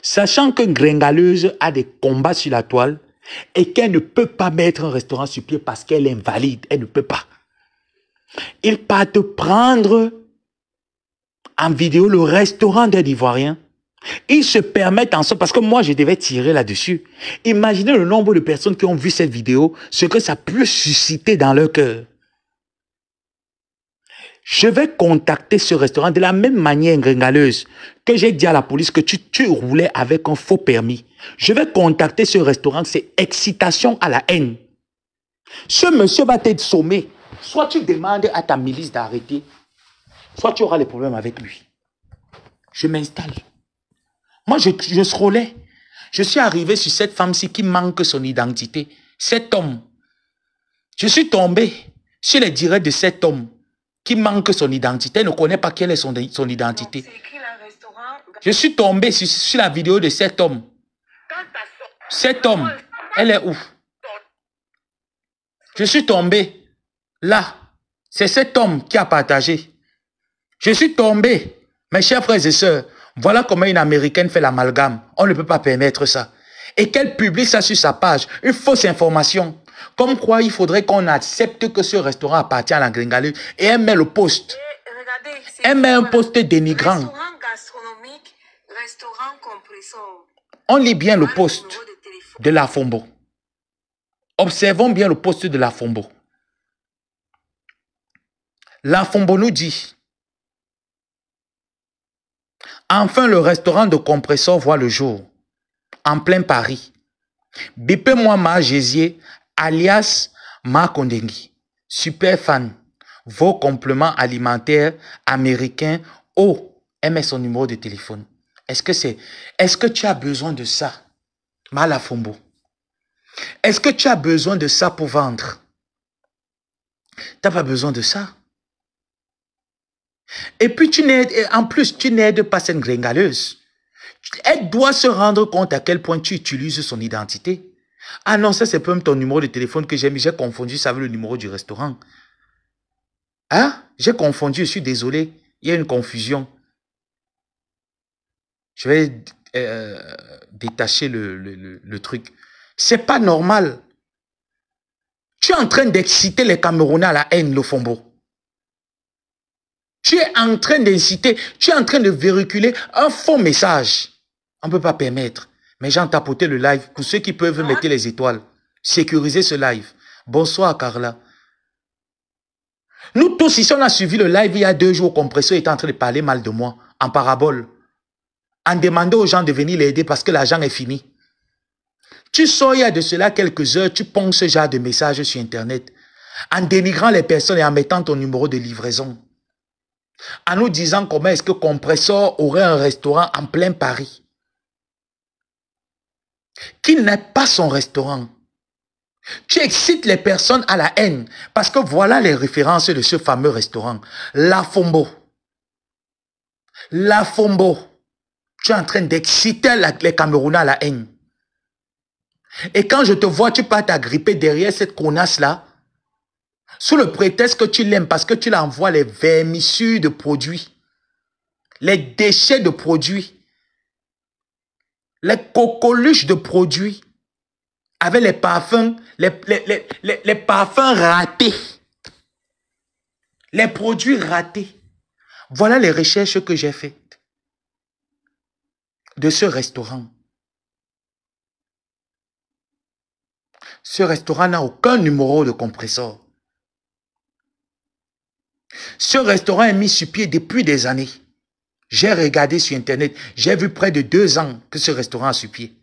Sachant que Gringaleuse a des combats sur la toile et qu'elle ne peut pas mettre un restaurant sur pied parce qu'elle est invalide. Elle ne peut pas. Ils partent prendre en vidéo le restaurant d'un Ivoirien. Ils se permettent en ça, parce que moi je devais tirer là-dessus. Imaginez le nombre de personnes qui ont vu cette vidéo, ce que ça peut susciter dans leur cœur. Je vais contacter ce restaurant de la même manière, Gringaleuse, que j'ai dit à la police que tu roulais avec un faux permis. Je vais contacter ce restaurant, c'est excitation à la haine. Ce monsieur va t'être sommé. Soit tu demandes à ta milice d'arrêter, soit tu auras des problèmes avec lui. Je m'installe. Moi, je scrollais. Je suis arrivé sur cette femme-ci qui manque son identité. Cet homme. Je suis tombé sur les directs de cet homme qui manque son identité. Elle ne connaît pas quelle est son identité. Je suis tombé sur la vidéo de cet homme. Cet homme, elle est où? Je suis tombé. Là, c'est cet homme qui a partagé. Je suis tombé. Mes chers frères et sœurs, voilà comment une Américaine fait l'amalgame. On ne peut pas permettre ça. Et qu'elle publie ça sur sa page. Une fausse information. Comme quoi il faudrait qu'on accepte que ce restaurant appartient à la Gringaleuse. Et elle met le post. Elle met un post dénigrant. On lit bien le post de la Fombo. Observons bien le post de la Fombo. La Fombo nous dit: enfin, le restaurant de Compressor voit le jour, en plein Paris. Bipez-moi Ma Gésier, alias Ma Kondengi. Super fan. Vos compléments alimentaires américains. Oh, elle met son numéro de téléphone. Est-ce que tu as besoin de ça, Ma Fombo? Est-ce que tu as besoin de ça pour vendre? Tu n'as pas besoin de ça. Et puis, en plus, tu n'aides pas cette Gringaleuse. Elle doit se rendre compte à quel point tu utilises son identité. Ah non, ça c'est même ton numéro de téléphone que j'ai mis. J'ai confondu ça avec le numéro du restaurant. Hein? J'ai confondu, je suis désolé. Il y a une confusion. Je vais détacher le truc. C'est pas normal. Tu es en train d'exciter les Camerounais à la haine, le Fombo. Tu es en train d'inciter, tu es en train de véhiculer un faux message. On ne peut pas permettre. Mais j'ai tapoté le live. Pour ceux qui peuvent mettre les étoiles, sécuriser ce live. Bonsoir, Carla. Nous tous, ici, on a suivi le live il y a 2 jours. Compressor était en train de parler mal de moi, en parabole. En demandant aux gens de venir l'aider parce que l'argent est fini. Tu sors il y a de cela quelques heures, tu ponds ce genre de messages sur Internet. En dénigrant les personnes et en mettant ton numéro de livraison. En nous disant comment est-ce que Compressor aurait un restaurant en plein Paris. Qui n'est pas son restaurant. Tu excites les personnes à la haine. Parce que voilà les références de ce fameux restaurant. La Fombo. La Fombo. Tu es en train d'exciter les Camerounais à la haine. Et quand je te vois, tu pars t'agripper derrière cette connasse-là. Sous le prétexte que tu l'aimes parce que tu l'envoies les vermissures de produits, les déchets de produits, les coqueluches de produits, avec les parfums, les parfums ratés, les produits ratés. Voilà les recherches que j'ai faites de ce restaurant. Ce restaurant n'a aucun numéro de Compressor. Ce restaurant est mis sur pied depuis des années. J'ai regardé sur Internet. J'ai vu près de 2 ans que ce restaurant est sur pied.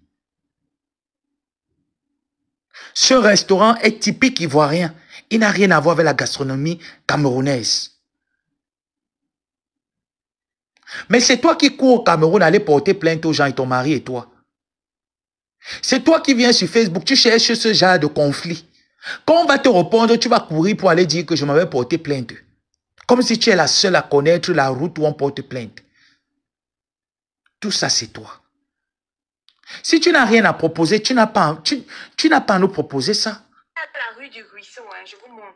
Ce restaurant est typique ivoirien. Il n'a rien à voir avec la gastronomie camerounaise. Mais c'est toi qui cours au Cameroun aller porter plainte aux gens et ton mari et toi. C'est toi qui viens sur Facebook, tu cherches ce genre de conflit. Quand on va te répondre, tu vas courir pour aller dire que je m'avais porté plainte. Comme si tu es la seule à connaître la route où on porte plainte. Tout ça, c'est toi. Si tu n'as rien à proposer, tu n'as pas à nous proposer ça.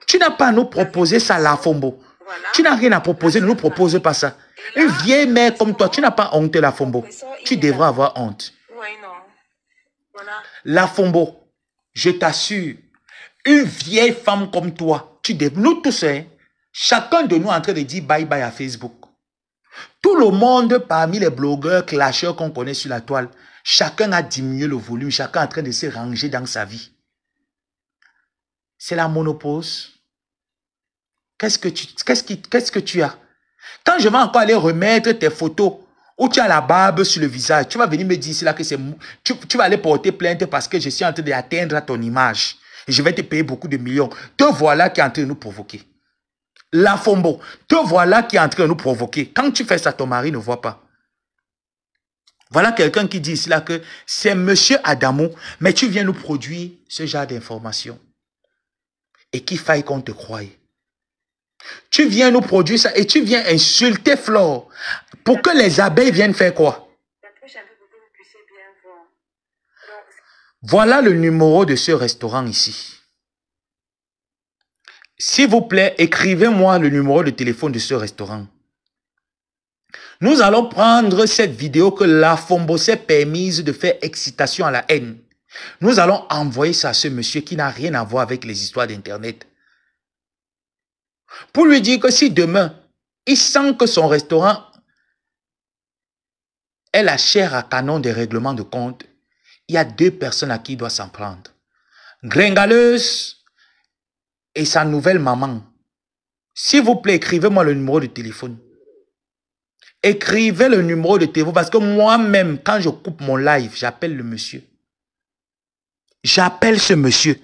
Tu n'as pas à nous proposer ça, la Fombo. Tu n'as rien à proposer, ne nous propose pas ça. Une vieille mère comme toi, tu n'as pas honte, la Fombo. Tu devras avoir honte. La Fombo, je t'assure, une vieille femme comme toi, nous tous, hein, chacun de nous est en train de dire bye bye à Facebook. Tout le monde parmi les blogueurs, clasheurs qu'on connaît sur la toile, chacun a diminué le volume, chacun est en train de se ranger dans sa vie. C'est la monopause. Qu'est-ce que tu as? Quand je vais encore aller remettre tes photos où tu as la barbe sur le visage, tu vas venir me dire ici là que c'est... Tu vas aller porter plainte parce que je suis en train d'atteindre ton image. Et je vais te payer beaucoup de millions. Te voilà qui est en train de nous provoquer. La Fombo, te voilà qui est en train de nous provoquer. Quand tu fais ça, ton mari ne voit pas. Voilà quelqu'un qui dit ici là que c'est monsieur Adamo, mais tu viens nous produire ce genre d'informations. Et qu'il faille qu'on te croie. Tu viens nous produire ça et tu viens insulter Flore pour que les abeilles viennent faire quoi? Voilà le numéro de ce restaurant ici. S'il vous plaît, écrivez-moi le numéro de téléphone de ce restaurant. Nous allons prendre cette vidéo que la Fombo s'est permise de faire excitation à la haine. Nous allons envoyer ça à ce monsieur qui n'a rien à voir avec les histoires d'Internet. Pour lui dire que si demain, il sent que son restaurant est la chair à canon des règlements de compte, il y a deux personnes à qui il doit s'en prendre. Gringaleuse et sa nouvelle maman. S'il vous plaît, écrivez-moi le numéro de téléphone. Écrivez le numéro de téléphone parce que moi-même, quand je coupe mon live, j'appelle le monsieur. J'appelle ce monsieur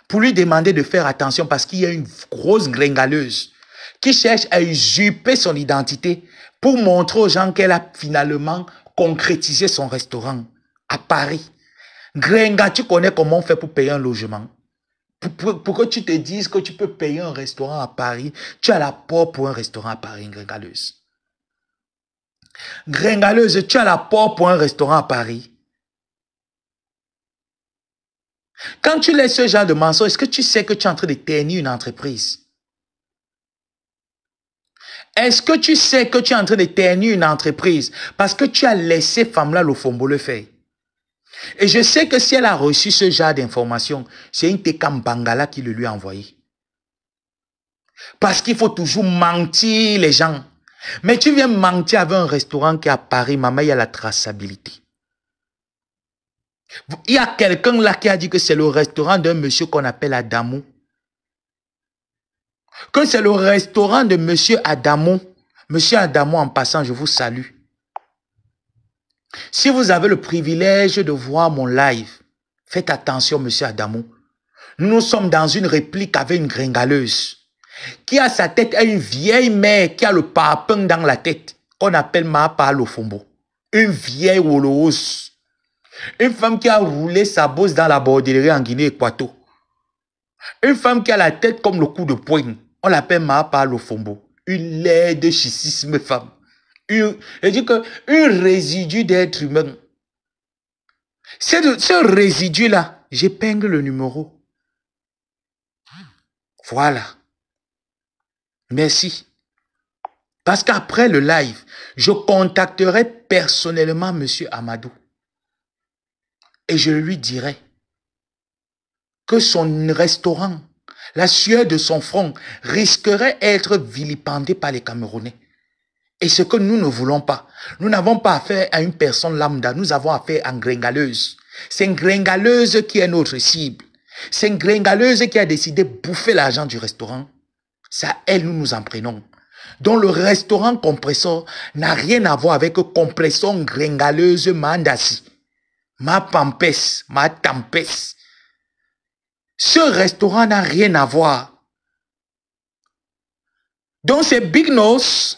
pour lui demander de faire attention parce qu'il y a une grosse gringaleuse qui cherche à usurper son identité pour montrer aux gens qu'elle a finalement concrétisé son restaurant à Paris. Gringa, tu connais comment on fait pour payer un logement? Pour que tu te dises que tu peux payer un restaurant à Paris, tu as la porte pour un restaurant à Paris, gringaleuse. Gringaleuse, tu as la porte pour un restaurant à Paris. Quand tu laisses ce genre de mensonge, est-ce que tu sais que tu es en train de ternir une entreprise? Est-ce que tu sais que tu es en train de ternir une entreprise parce que tu as laissé femme-là le Fombo le faire? Et je sais que si elle a reçu ce genre d'informations, c'est une Tekam Bangala qui le lui a envoyé. Parce qu'il faut toujours mentir les gens. Mais tu viens mentir avec un restaurant qui est à Paris, maman, il y a la traçabilité. Il y a quelqu'un là qui a dit que c'est le restaurant d'un monsieur qu'on appelle Adamo. Que c'est le restaurant de monsieur Adamo. Monsieur Adamo, en passant, je vous salue. Si vous avez le privilège de voir mon live, faites attention, monsieur Adamo. Nous sommes dans une réplique avec une gringaleuse qui a sa tête à une vieille mère qui a le parpaing dans la tête, qu'on appelle Maapa Lofombo. Une vieille wolose. Une femme qui a roulé sa bosse dans la bordellerie en Guinée-Équato. Une femme qui a la tête comme le coup de poing. On l'appelle Maapa Lofombo. Une laide schisme femme. Je dis que un résidu d'être humain. Ce résidu-là, j'épingle le numéro. Voilà. Merci. Parce qu'après le live, je contacterai personnellement M. Amadou. Et je lui dirai que son restaurant, la sueur de son front, risquerait d'être vilipendé par les Camerounais. Et ce que nous ne voulons pas. Nous n'avons pas affaire à une personne lambda. Nous avons affaire à une gringaleuse. C'est une gringaleuse qui est notre cible. C'est une gringaleuse qui a décidé de bouffer l'argent du restaurant. C'est à elle nous nous en prenons. Donc le restaurant Compressor n'a rien à voir avec Compressor gringaleuse Mandasi. Ma pampès, ma tampès. Ce restaurant n'a rien à voir. Donc c'est Big Nose.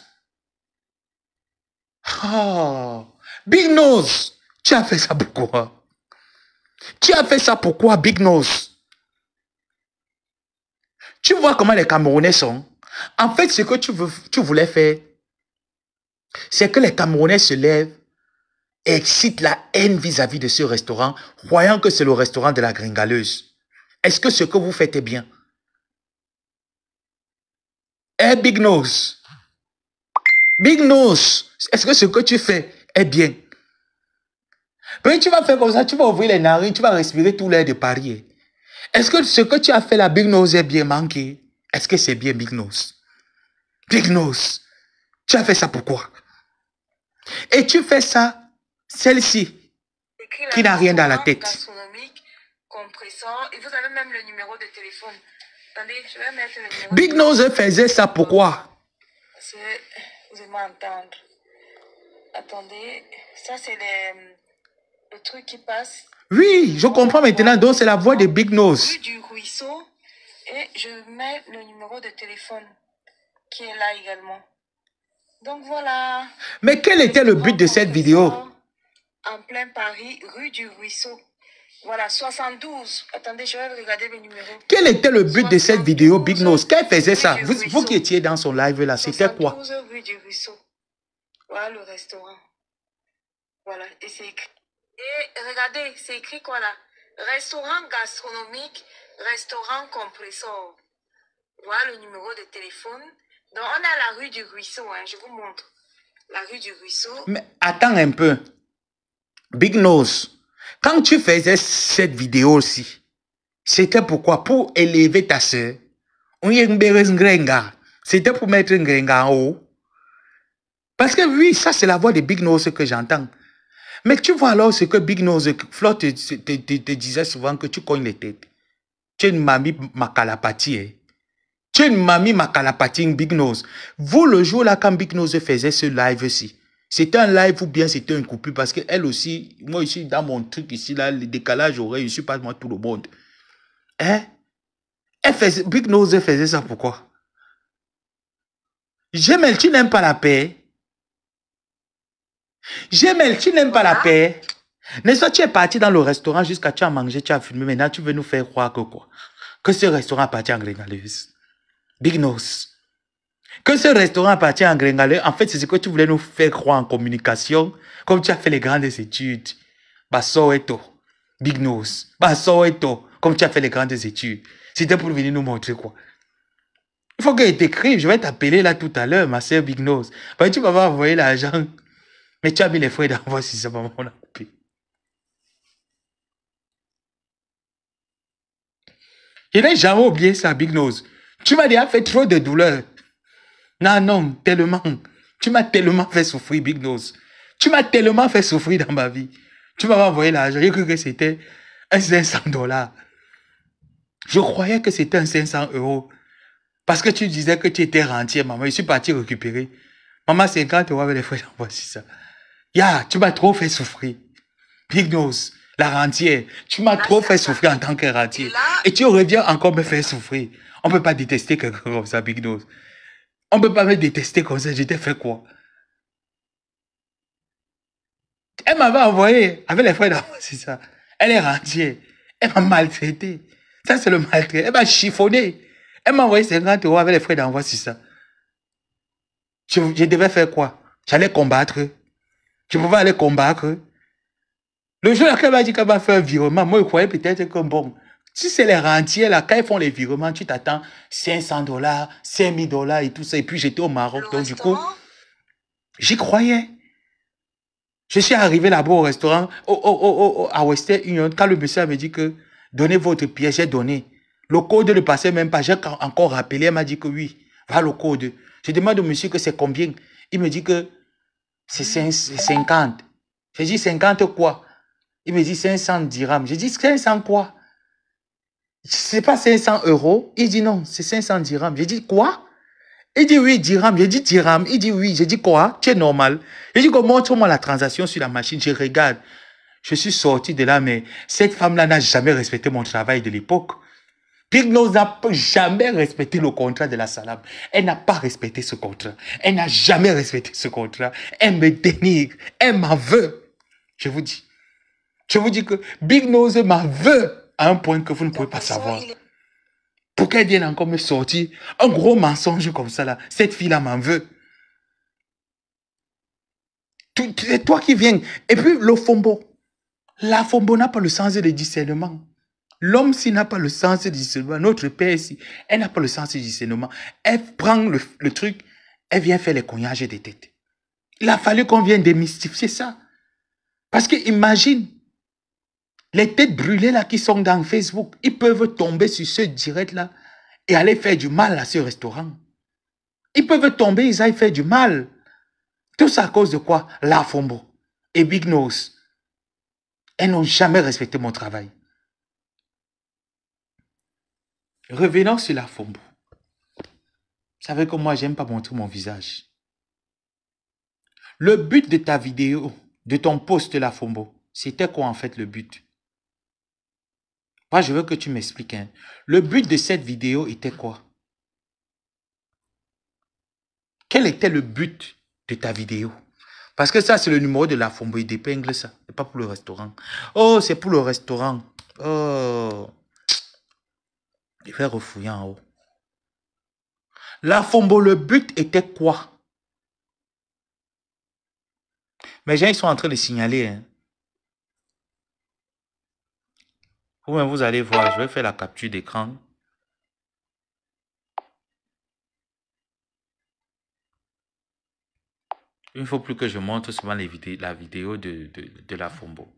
Oh, Big Nose, tu as fait ça pourquoi? Tu as fait ça pourquoi, Big Nose? Tu vois comment les Camerounais sont? En fait, ce que tu voulais faire, c'est que les Camerounais se lèvent et excitent la haine vis-à-vis de ce restaurant, croyant que c'est le restaurant de la gringaleuse. Est-ce que ce que vous faites est bien? Eh, Big Nose. Big Nose. Est-ce que ce que tu fais est bien? Puis tu vas faire comme ça, tu vas ouvrir les narines, tu vas respirer tout l'air de Paris. Est-ce que ce que tu as fait là, Big Nose, est bien manqué? Est-ce que c'est bien, Big Nose? Big Nose. Tu as fait ça pourquoi? Et tu fais ça, celle-ci, qui n'a rien dans la tête. Gastronomique, compresseur, et vous avez même le numéro de téléphone. Attendez, je vais mettre le numéro. Big Nose faisait ça pourquoi? Parce que vous allez m'entendre. Attendez, ça c'est le truc qui passe. Oui, je comprends maintenant. Donc c'est la voix de Big Nose. Rue du Ruisseau, et je mets le numéro de téléphone qui est là également. Donc voilà. Mais quel était le but de cette vidéo? En plein Paris, rue du Ruisseau. Voilà, 72. Attendez, je vais regarder le numéro. Quel était le but de cette vidéo, Big Nose? Qu'elle faisait ça? Vous qui étiez dans son live là, c'était quoi? 72 rue du Ruisseau. Voilà le restaurant. Voilà, et c'est écrit. Et regardez, c'est écrit quoi là? Restaurant gastronomique, restaurant compresseur. Voilà le numéro de téléphone. Donc on est à la rue du Ruisseau, hein, je vous montre. La rue du Ruisseau. Mais attends un peu. Big Nose, quand tu faisais cette vidéo aussi, c'était pourquoi? Pour élever ta soeur. C'était pour mettre un grenga en haut. Parce que oui, ça c'est la voix de Big Nose que j'entends. Mais tu vois alors ce que Big Nose, Flo te disait souvent que tu cognes les têtes. Tu es une mamie macalapati. Hein? Tu es une mamie macalapati, Big Nose. Vous, le jour là, quand Big Nose faisait ce live-ci, c'était un live ou bien c'était un coupure parce qu'elle aussi, moi ici, dans mon truc ici, là, le décalage horaire, je ne suis pas moi tout le monde. Hein? Big Nose faisait ça pourquoi? Jemel, tu n'aimes pas la paix? Jemel, tu n'aimes pas la paix? N'est-ce pas, tu es parti dans le restaurant jusqu'à tu as mangé, tu as filmé, maintenant tu veux nous faire croire que quoi? Que ce restaurant appartient à Gringaleuse. Big Nose. Que ce restaurant appartient à Gringaleuse, en fait, c'est ce que tu voulais nous faire croire en communication, comme tu as fait les grandes études. Basso Eto. Big Nose. Basso Eto. Comme tu as fait les grandes études. C'était pour venir nous montrer quoi? Il faut qu'elle t'écrive. Je vais t'appeler là tout à l'heure, ma soeur Big Nose. Ben, tu vas pas envoyer l'argent. Mais tu as mis les frais d'envoi si ça va m'en coupé. Je n'ai jamais oublié ça, Big Nose. Tu m'as déjà fait trop de douleur. Non, non, tellement. Tu m'as tellement fait souffrir, Big Nose. Tu m'as tellement fait souffrir dans ma vie. Tu m'as envoyé l'argent. J'ai cru que c'était un 500 $. Je croyais que c'était un 500 €. Parce que tu disais que tu étais rentier, maman. Je suis parti récupérer. Maman, 50 € avec les frais d'envoi, c'est ça. Tu m'as trop fait souffrir. Big Nose, la rentière. Tu m'as trop fait souffrir en tant que rentier. Et tu reviens encore me faire souffrir. On ne peut pas détester quelqu'un comme ça, Big Nose. On ne peut pas me détester comme ça. Je t'ai fait quoi? Elle m'avait envoyé avec les frais d'envoi, c'est ça. Elle est rentière. Elle m'a maltraité. Ça, c'est le maltrait. Elle m'a chiffonné. Elle m'a envoyé 50 € avec les frais d'envoi, c'est ça. Je devais faire quoi? J'allais combattre. Je pouvais aller combattre. Le jour là, qu'elle m'a dit qu'elle va faire un virement, moi, je croyais peut-être que bon, si c'est les rentiers là, quand ils font les virements, tu t'attends 500 $, 5000 $ et tout ça. Et puis j'étais au Maroc, donc du coup, j'y croyais. Je suis arrivé là-bas au restaurant, à Western Union, quand le monsieur me dit que donnez votre pièce, j'ai donné. Le code ne passait même pas. J'ai encore rappelé, elle m'a dit que oui, voilà le code. Je demande au monsieur que c'est combien. Il me dit que c'est 50. J'ai dit 50 quoi? Il me dit 500 dirhams. J'ai dit 500 quoi? C'est pas 500 €. Il dit non, c'est 500 dirhams. J'ai dit quoi? Il dit oui, dirham. J'ai dit dirham. Il dit oui. J'ai dit quoi? Tu es normal. J'ai dit montre-moi la transaction sur la machine. Je regarde. Je suis sorti de là, mais cette femme-là n'a jamais respecté mon travail de l'époque. Big Nose n'a jamais respecté le contrat de la salade. Elle n'a pas respecté ce contrat. Elle n'a jamais respecté ce contrat. Elle me dénigre. Elle m'en veut. Je vous dis. Je vous dis que Big Nose m'en veut à un point que vous ne pouvez pas savoir. Pour qu'elle vienne encore me sortir un gros mensonge comme ça là. Cette fille-là m'en veut. C'est toi qui viens. Et puis le fombo. La fombo n'a pas le sens de discernement. L'homme, s'il n'a pas le sens du discernement, notre père, si elle n'a pas le sens du discernement, elle prend le truc, elle vient faire les cognages des têtes. Il a fallu qu'on vienne démystifier ça. Parce que imagine, les têtes brûlées là qui sont dans Facebook, ils peuvent tomber sur ce direct là et aller faire du mal à ce restaurant. Ils peuvent tomber, ils aillent faire du mal. Tout ça à cause de quoi? La Fombo et Big Nose. Elles n'ont jamais respecté mon travail. Revenons sur la Fombo. Vous savez que moi, j'aime pas montrer mon visage. Le but de ta vidéo, de ton post la Fombo, c'était quoi en fait le but? Moi, je veux que tu m'expliques. Hein. Le but de cette vidéo était quoi? Quel était le but de ta vidéo? Parce que ça, c'est le numéro de la Fombo. Il dépingle ça. C'est pas pour le restaurant. Oh, c'est pour le restaurant. Oh. Je vais refouiller en haut. La Fombo, le but était quoi? Mes gens, ils sont en train de signaler. Hein. Vous allez voir, je vais faire la capture d'écran. Il ne faut plus que je montre souvent la vidéo de la Fombo.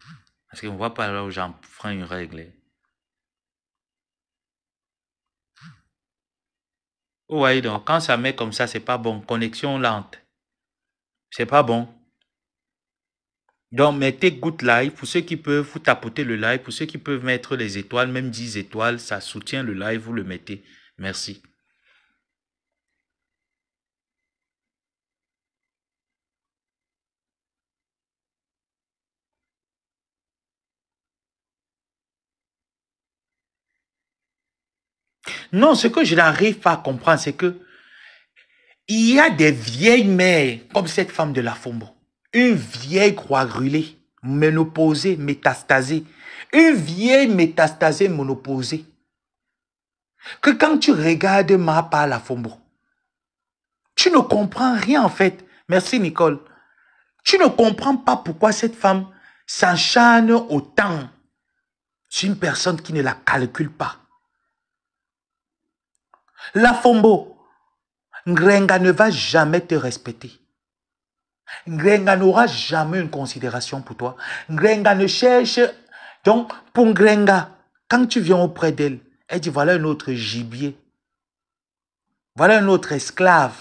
Parce qu'on ne voit pas là où j'en prends une règle. Vous voyez donc, quand ça met comme ça, c'est pas bon. Connexion lente. C'est pas bon. Donc, mettez good live. Pour ceux qui peuvent, vous tapoter le live. Pour ceux qui peuvent mettre les étoiles, même 10 étoiles, ça soutient le live, vous le mettez. Merci. Non, ce que je n'arrive pas à comprendre, c'est que il y a des vieilles mères, comme cette femme de la Fombo. Une vieille croix grûlée, ménopausée, métastasée. Une vieille métastasée monopausée. Que quand tu regardes ma part la Fombo, tu ne comprends rien en fait. Merci Nicole. Tu ne comprends pas pourquoi cette femme s'enchaîne autant sur une personne qui ne la calcule pas. La Fombo, Ngrenga ne va jamais te respecter. Ngrenga n'aura jamais une considération pour toi. Ngrenga ne cherche... Donc, pour Ngrenga, quand tu viens auprès d'elle, elle dit, voilà un autre gibier. Voilà un autre esclave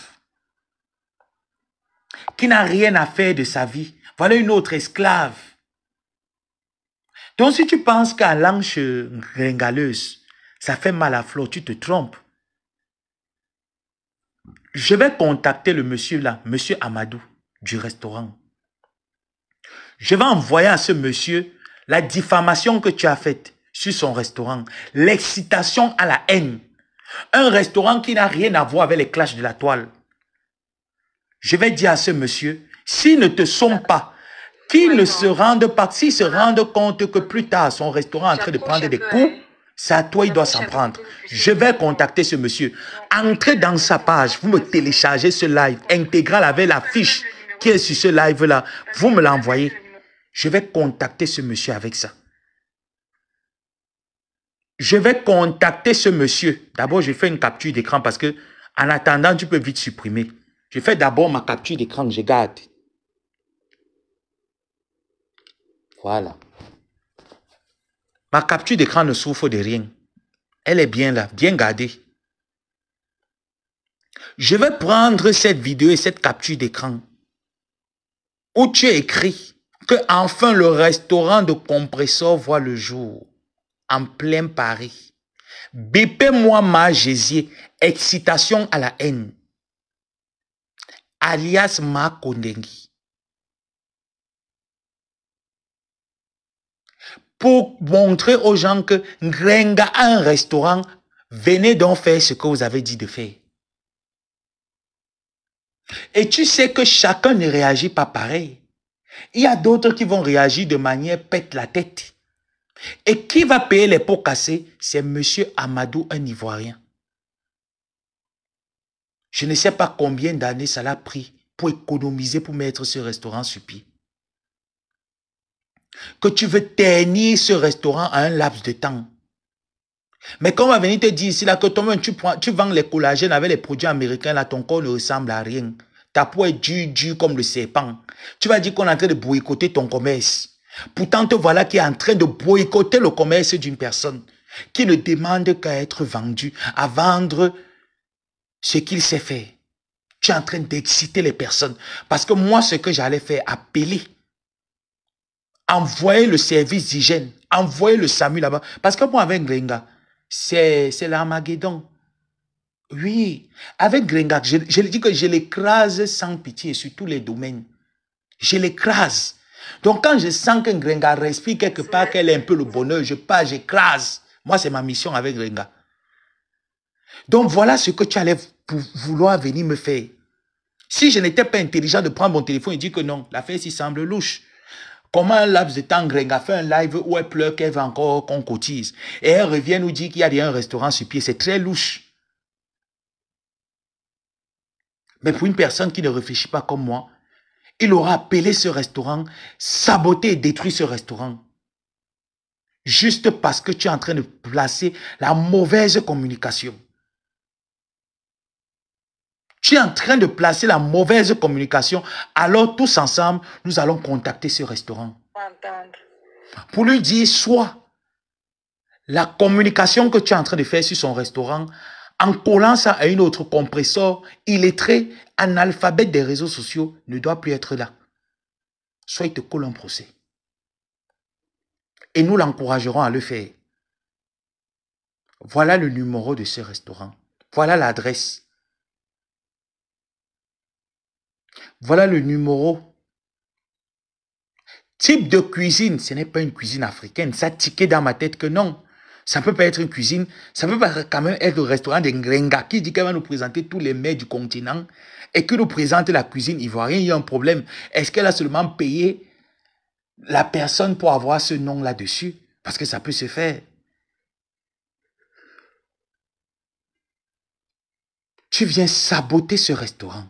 qui n'a rien à faire de sa vie. Voilà une autre esclave. Donc, si tu penses qu'à l'anche ngringaleuse, ça fait mal à flot, tu te trompes. Je vais contacter le monsieur là, monsieur Amadou, du restaurant. Je vais envoyer à ce monsieur la diffamation que tu as faite sur son restaurant, l'excitation à la haine. Un restaurant qui n'a rien à voir avec les clashs de la toile. Je vais dire à ce monsieur, s'il ne te somme pas, qu'il ne se rende pas, s'il se rende compte que plus tard, son restaurant est en train de prendre des coups, c'est à toi, il doit s'en prendre. Je vais contacter ce monsieur. Entrez dans sa page, vous me téléchargez ce live intégral avec la fiche qui est sur ce live-là. Vous me l'envoyez. Je vais contacter ce monsieur avec ça. Je vais contacter ce monsieur. D'abord, je fais une capture d'écran parce que, en attendant, tu peux vite supprimer. Je fais d'abord ma capture d'écran que je garde. Voilà. Ma capture d'écran ne souffre de rien. Elle est bien là, bien gardée. Je vais prendre cette vidéo et cette capture d'écran où tu écris que enfin le restaurant de compresseur voit le jour en plein Paris. BP-moi ma Jésier, excitation à la haine, alias Ma Kondengi. Pour montrer aux gens que Ngrenga a un restaurant, venez donc faire ce que vous avez dit de faire. Et tu sais que chacun ne réagit pas pareil. Il y a d'autres qui vont réagir de manière pète la tête. Et qui va payer les pots cassés? C'est monsieur Amadou, un Ivoirien. Je ne sais pas combien d'années ça l'a pris pour économiser, pour mettre ce restaurant sur pied. Que tu veux ternir ce restaurant à un laps de temps. Mais quand on va venir te dire ici, là, que toi-même, tu vends les collagènes avec les produits américains, là, ton corps ne ressemble à rien. Ta peau est dure comme le serpent. Tu vas dire qu'on est en train de boycotter ton commerce. Pourtant, te voilà qui est en train de boycotter le commerce d'une personne qui ne demande qu'à être vendu, à vendre ce qu'il sait faire. Tu es en train d'exciter les personnes. Parce que moi, ce que j'allais faire, appeler, envoyer le service d'hygiène, envoyer le SAMU là-bas. Parce que moi, avec Grenga, c'est l'Armageddon. Oui, avec Grenga, je dis que je l'écrase sans pitié sur tous les domaines. Je l'écrase. Donc, quand je sens que Grenga respire quelque part, qu'elle est un peu le bonheur, je pars, j'écrase. Moi, c'est ma mission avec Grenga. Donc, voilà ce que tu allais vouloir venir me faire. Si je n'étais pas intelligent de prendre mon téléphone et dire que non, l'affaire s'y semble louche. Comment un laps de temps, Grenga fait un live où elle pleure qu'elle veut encore qu'on cotise. Et elle revient nous dire qu'il y a un restaurant sur pied. C'est très louche. Mais pour une personne qui ne réfléchit pas comme moi, il aura appelé ce restaurant, saboté et détruit ce restaurant. Juste parce que tu es en train de placer la mauvaise communication. Tu es en train de placer la mauvaise communication. Alors tous ensemble, nous allons contacter ce restaurant. Pour lui dire soit la communication que tu es en train de faire sur son restaurant, en collant ça à une autre compresseur illettré, analphabète des réseaux sociaux, ne doit plus être là. Soit il te colle un procès. Et nous l'encouragerons à le faire. Voilà le numéro de ce restaurant. Voilà l'adresse. Voilà le numéro. Type de cuisine, ce n'est pas une cuisine africaine. Ça tiquait dans ma tête que non. Ça ne peut pas être une cuisine. Ça peut pas quand même être le restaurant de Ngrenga qui dit qu'elle va nous présenter tous les mets du continent et qui nous présente la cuisine ivoirienne. Il y a un problème. Est-ce qu'elle a seulement payé la personne pour avoir ce nom là-dessus? Parce que ça peut se faire. Tu viens saboter ce restaurant.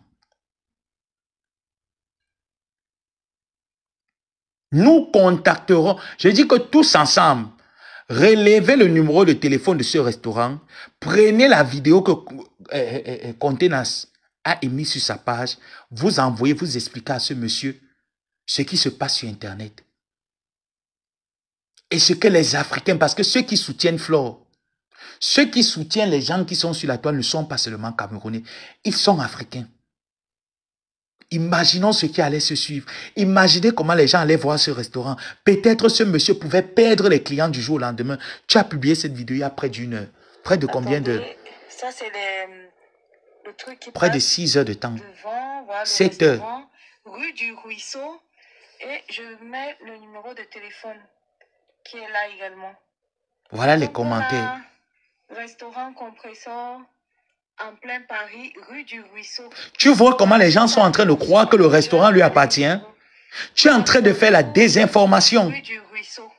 Nous contacterons. Je dis que tous ensemble, relevez le numéro de téléphone de ce restaurant. Prenez la vidéo que Contenas a émise sur sa page. Vous envoyez, vous expliquez à ce monsieur ce qui se passe sur Internet. Et ce que les Africains, parce que ceux qui soutiennent Flore, ceux qui soutiennent les gens qui sont sur la toile ne sont pas seulement Camerounais, ils sont Africains. Imaginons ce qui allait se suivre. Imaginez comment les gens allaient voir ce restaurant. Peut-être ce monsieur pouvait perdre les clients du jour au lendemain. Tu as publié cette vidéo il y a près d'une heure. Près de combien de... Ça, c'est le truc qui près de 6 heures de temps. Devant, voilà, 7 heures. Rue du Ruisseau. Et je mets le numéro de téléphone qui est là également. Voilà les commentaires. Restaurant Compressor en plein Paris, rue du Ruisseau. Tu vois comment les gens sont en train de croire que le restaurant lui appartient. Tu es en train de faire la désinformation. Rue du Ruisseau.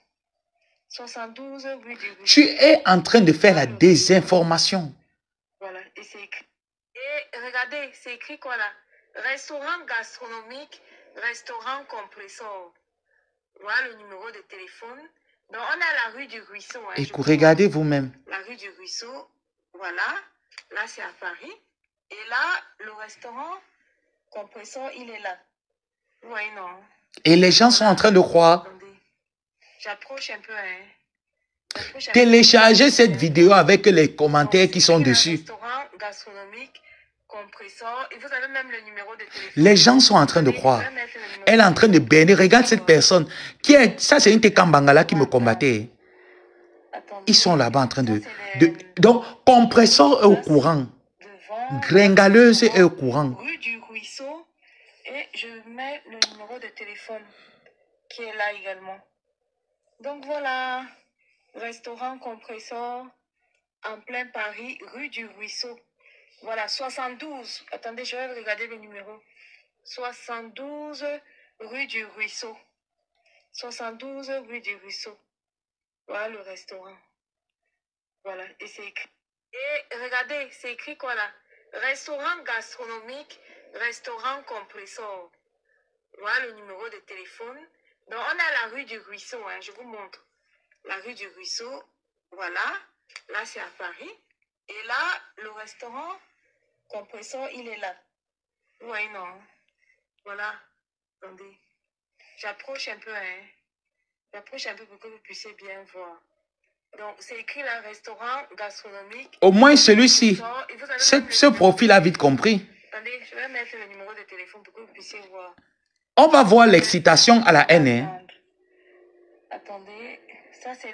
72 rue du Ruisseau. Tu es en train de faire la désinformation. Voilà, et c'est écrit. Et regardez, c'est écrit quoi là? Restaurant gastronomique, restaurant Compressor. Voilà le numéro de téléphone. Donc on a la rue du Ruisseau. Hein, et regardez vous-même. La rue du Ruisseau, voilà. Là, c'est à Paris. Et là, le restaurant Compressor, il est là. Oui, non. Et les gens sont en train de croire. J'approche un peu. Hein. Téléchargez cette vidéo avec les commentaires qui sont dessus. Restaurant gastronomique Compressor. Et vous avez même le numéro de téléphone. Les gens sont en train de croire. Elle est en train de bénir. Regarde cette personne. Qui est, ça, c'est une Tekambangala qui me combattait. Ils sont là-bas en train de... Donc, Compressor est au courant. Grengaleuse est au courant. Rue du Ruisseau. Et je mets le numéro de téléphone qui est là également. Donc voilà. Restaurant Compressor en plein Paris, rue du Ruisseau. Voilà, 72. Attendez, je vais regarder le numéro. 72 rue du Ruisseau. 72 rue du Ruisseau. Voilà le restaurant. Voilà, et c'est écrit. Et regardez, c'est écrit quoi là? Restaurant gastronomique, restaurant Compressor. Voilà le numéro de téléphone. Donc on a la rue du Ruisseau, hein, je vous montre. La rue du Ruisseau, voilà. Là, c'est à Paris. Et là, le restaurant Compressor, il est là. Oui, non. Voilà. Attendez. J'approche un peu, hein. J'approche un peu pour que vous puissiez bien voir. Donc, c'est écrit là, restaurant gastronomique. Au moins celui-ci. Compressor. Et vous avez Ce, même le ce numéro. profil a vite compris. Attendez, je vais mettre le numéro de téléphone pour que vous puissiez voir. On va voir l'excitation à la haine. Hein. Attendez, ça c'est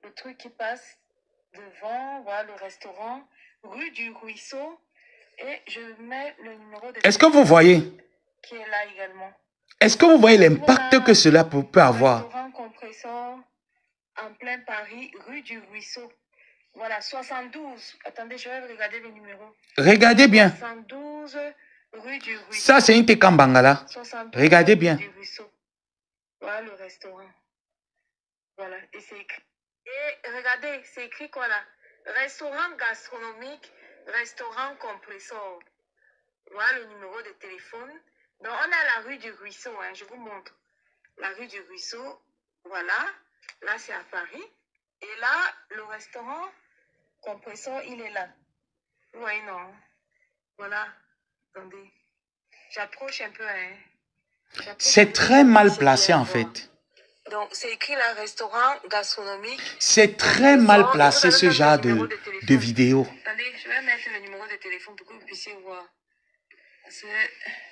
le truc qui passe devant, voilà le restaurant, rue du Ruisseau. Et je mets le numéro de Est-ce que vous voyez? Qui est là également. Est-ce que vous voyez l'impact que cela peut avoir? Restaurant Compressor en plein Paris, rue du Ruisseau. Voilà, 72. Attendez, je vais regarder le numéro. Regardez bien. 72 rue du Ruisseau. Ça, c'est une Tekambangala. Regardez bien. Rue du Ruisseau. Voilà le restaurant. Voilà, et c'est écrit. Et regardez, c'est écrit quoi là? Restaurant gastronomique, restaurant Compressor. Voilà le numéro de téléphone. Donc, on est à la rue du Ruisseau, hein, je vous montre. La rue du Ruisseau, voilà. Là, c'est à Paris. Et là, le restaurant Compressor, il est là. Oui, non. Voilà. Attendez. J'approche un peu, hein. C'est très mal placé, en fait. Donc, c'est écrit là, restaurant gastronomique. C'est très mal placé, ce genre de vidéo. Attendez, je vais mettre le numéro de téléphone pour que vous puissiez voir. Parce que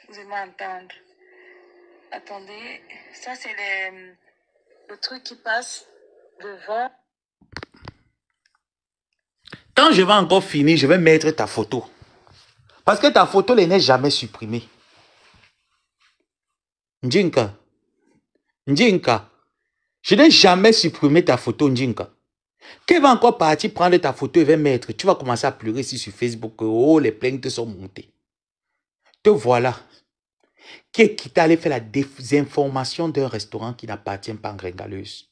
vous allez m'entendre. Attendez, ça c'est le truc qui passe devant. Quand je vais encore finir, je vais mettre ta photo. Parce que ta photo n'est jamais supprimée. Njinka. Njinka. Je n'ai jamais supprimé ta photo, Njinka. Qui va encore partir prendre ta photo et va mettre? Tu vas commencer à pleurer ici sur Facebook. Oh, les plaintes sont montées. Te voilà. Qui est quitté aller faire la désinformation d'un restaurant qui n'appartient pas à Gringaleuse?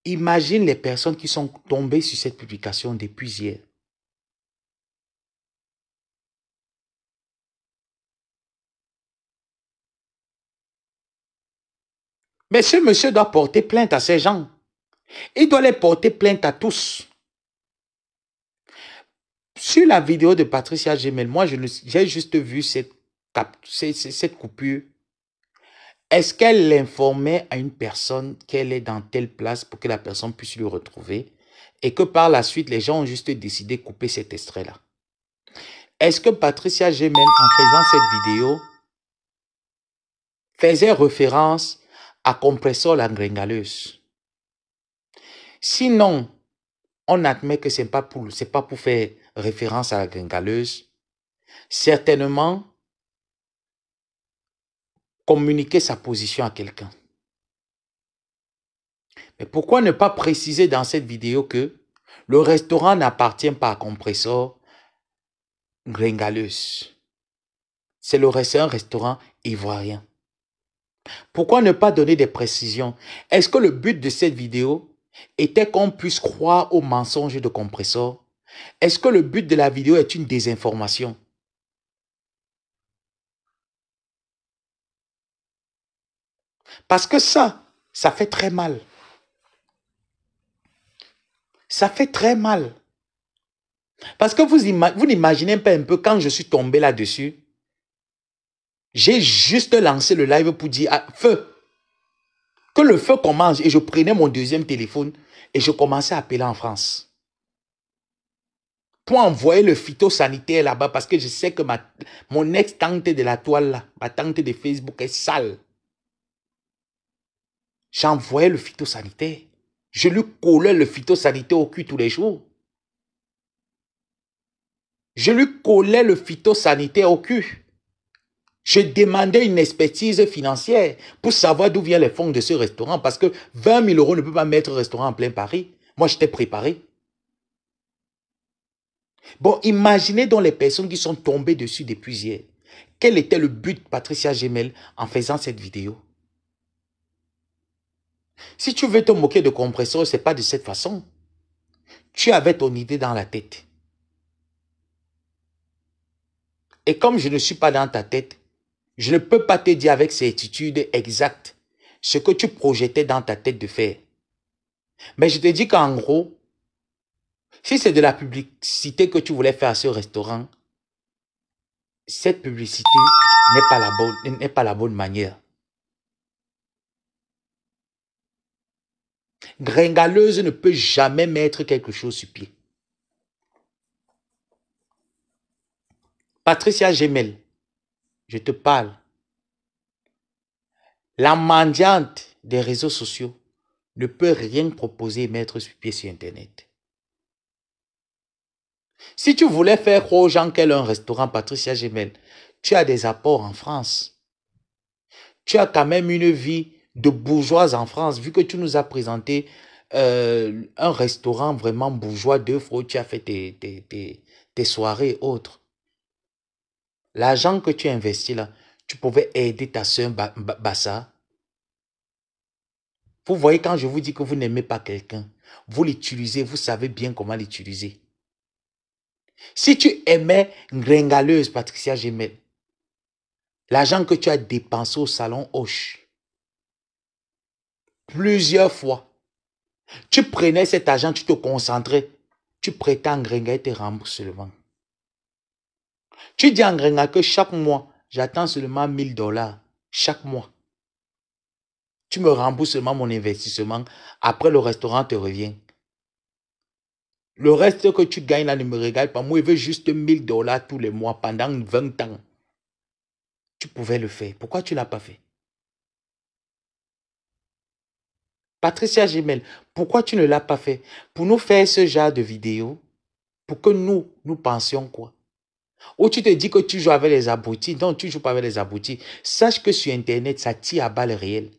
Imagine les personnes qui sont tombées sur cette publication depuis hier. Mais ce monsieur doit porter plainte à ces gens. Il doit les porter plainte à tous. Sur la vidéo de Patricia Gemel, moi, j'ai juste vu cette coupure. Est-ce qu'elle l'informait à une personne qu'elle est dans telle place pour que la personne puisse le retrouver et que par la suite, les gens ont juste décidé de couper cet extrait-là? Est-ce que Patricia Gemel, en faisant cette vidéo, faisait référence à Compressor la Gringaleuse? Sinon, on admet que ce n'est pas pour faire référence à la Gringaleuse. Certainement, communiquer sa position à quelqu'un. Mais pourquoi ne pas préciser dans cette vidéo que le restaurant n'appartient pas à Compressor Gringaleuse? C'est un restaurant ivoirien. Pourquoi ne pas donner des précisions? Est-ce que le but de cette vidéo était qu'on puisse croire aux mensonges de Compressor? Est-ce que le but de la vidéo est une désinformation? Parce que ça fait très mal. Ça fait très mal. Parce que vous n'imaginez pas un peu quand je suis tombé là-dessus. J'ai juste lancé le live pour dire feu. Que le feu commence et je prenais mon deuxième téléphone et je commençais à appeler en France. Pour envoyer le phytosanitaire là-bas parce que je sais que mon ex-tante de la toile là, ma tante de Facebook est sale. J'envoyais le phytosanitaire. Je lui collais le phytosanitaire au cul tous les jours. Je lui collais le phytosanitaire au cul. Je demandais une expertise financière pour savoir d'où viennent les fonds de ce restaurant parce que 20 000 € ne peut pas mettre un restaurant en plein Paris. Moi, j'étais préparé. Bon, imaginez donc les personnes qui sont tombées dessus depuis hier. Quel était le but de Patricia Gemel en faisant cette vidéo? Si tu veux te moquer de Compressor, ce n'est pas de cette façon. Tu avais ton idée dans la tête. Et comme je ne suis pas dans ta tête, je ne peux pas te dire avec certitude exacte ce que tu projetais dans ta tête de faire. Mais je te dis qu'en gros, si c'est de la publicité que tu voulais faire à ce restaurant, cette publicité n'est pas la bonne manière. Gringaleuse ne peut jamais mettre quelque chose sur pied. Patricia Gemel, je te parle. La mendiante des réseaux sociaux ne peut rien proposer et mettre sur pied sur Internet. Si tu voulais faire aux gens qu'elle a un restaurant, Patricia Gemel, tu as des apports en France. Tu as quand même une vie de bourgeoise en France, vu que tu nous as présenté un restaurant vraiment bourgeois 2 fois où tu as fait tes soirées autres. L'argent que tu as investi là, tu pouvais aider ta soeur Bassa. Vous voyez, quand je vous dis que vous n'aimez pas quelqu'un, vous l'utilisez, vous savez bien comment l'utiliser. Si tu aimais Gringaleuse, Patricia Gemel, l'argent que tu as dépensé au salon Hoche, plusieurs fois, tu prenais cet argent, tu te concentrais, tu prêtais à Gringa et te rembourses seulement. Tu dis à Gringa que chaque mois, j'attends seulement $1000 chaque mois. Tu me rembourses seulement mon investissement, après le restaurant te revient. Le reste que tu gagnes là ne me regarde pas. Moi, je veux juste $1000 tous les mois pendant 20 ans. Tu pouvais le faire. Pourquoi tu ne l'as pas fait? Patricia Gemel, pourquoi tu ne l'as pas fait? Pour nous faire ce genre de vidéo, pour que nous pensions quoi? Ou tu te dis que tu joues avec les abrutis. Non, tu ne joues pas avec les abrutis. Sache que sur Internet, ça tire à balles réelles.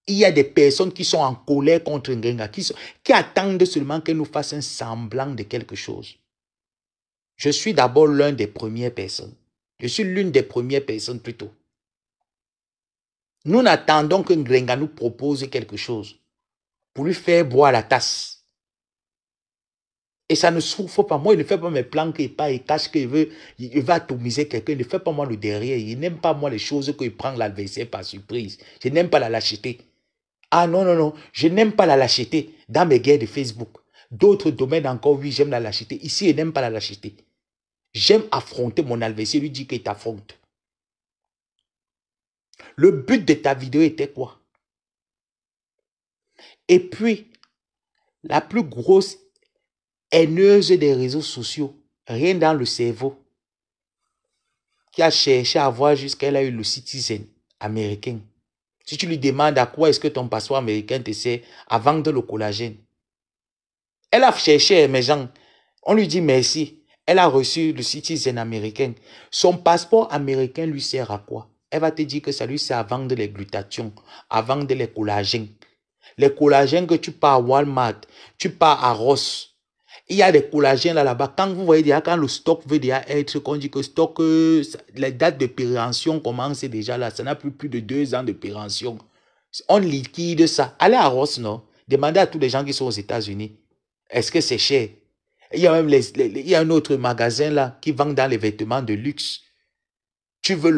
Il y a des personnes qui sont en colère contre Ngenga, qui attendent seulement qu'elle nous fasse un semblant de quelque chose. Je suis d'abord l'une des premières personnes. Je suis l'une des premières personnes plutôt. Nous n'attendons que Ngenga nous propose quelque chose pour lui faire boire la tasse. Et ça ne souffre pas. Moi, il ne fait pas mes plans qu'il pas, il cache qu'il veut atomiser quelqu'un. Il ne fait pas moi le derrière. Il n'aime pas moi les choses qu'il prend l'adversaire par surprise. Je n'aime pas la lâcheté. Ah non, non, non. Je n'aime pas la lâcheté dans mes guerres de Facebook. D'autres domaines encore, oui, j'aime la lâcheté. Ici, je n'aime pas la lâcheté. J'aime affronter mon adversaire, lui dire qu'il t'affronte. Le but de ta vidéo était quoi? Et puis, la plus grosse haineuse des réseaux sociaux, rien dans le cerveau, qui a cherché à voir jusqu'à elle a eu le Citizen américain. Si tu lui demandes à quoi est-ce que ton passeport américain te sert à vendre le collagène, elle a cherché, mes gens, on lui dit merci. Elle a reçu le Citizen américain. Son passeport américain lui sert à quoi? Elle va te dire que ça lui sert à vendre les glutations, à vendre les collagènes. Les collagènes que tu pars à Walmart, tu pars à Ross. Il y a des collagènes là-bas. Quand vous voyez déjà, quand le stock veut déjà être, qu'on dit que stock, les dates de péremption commencent déjà là. Ça n'a plus de 2 ans de péremption. On liquide ça. Allez à Ross, non? Demandez à tous les gens qui sont aux États-Unis. Est-ce que c'est cher? Il y a même il y a un autre magasin là qui vend dans les vêtements de luxe. Tu veux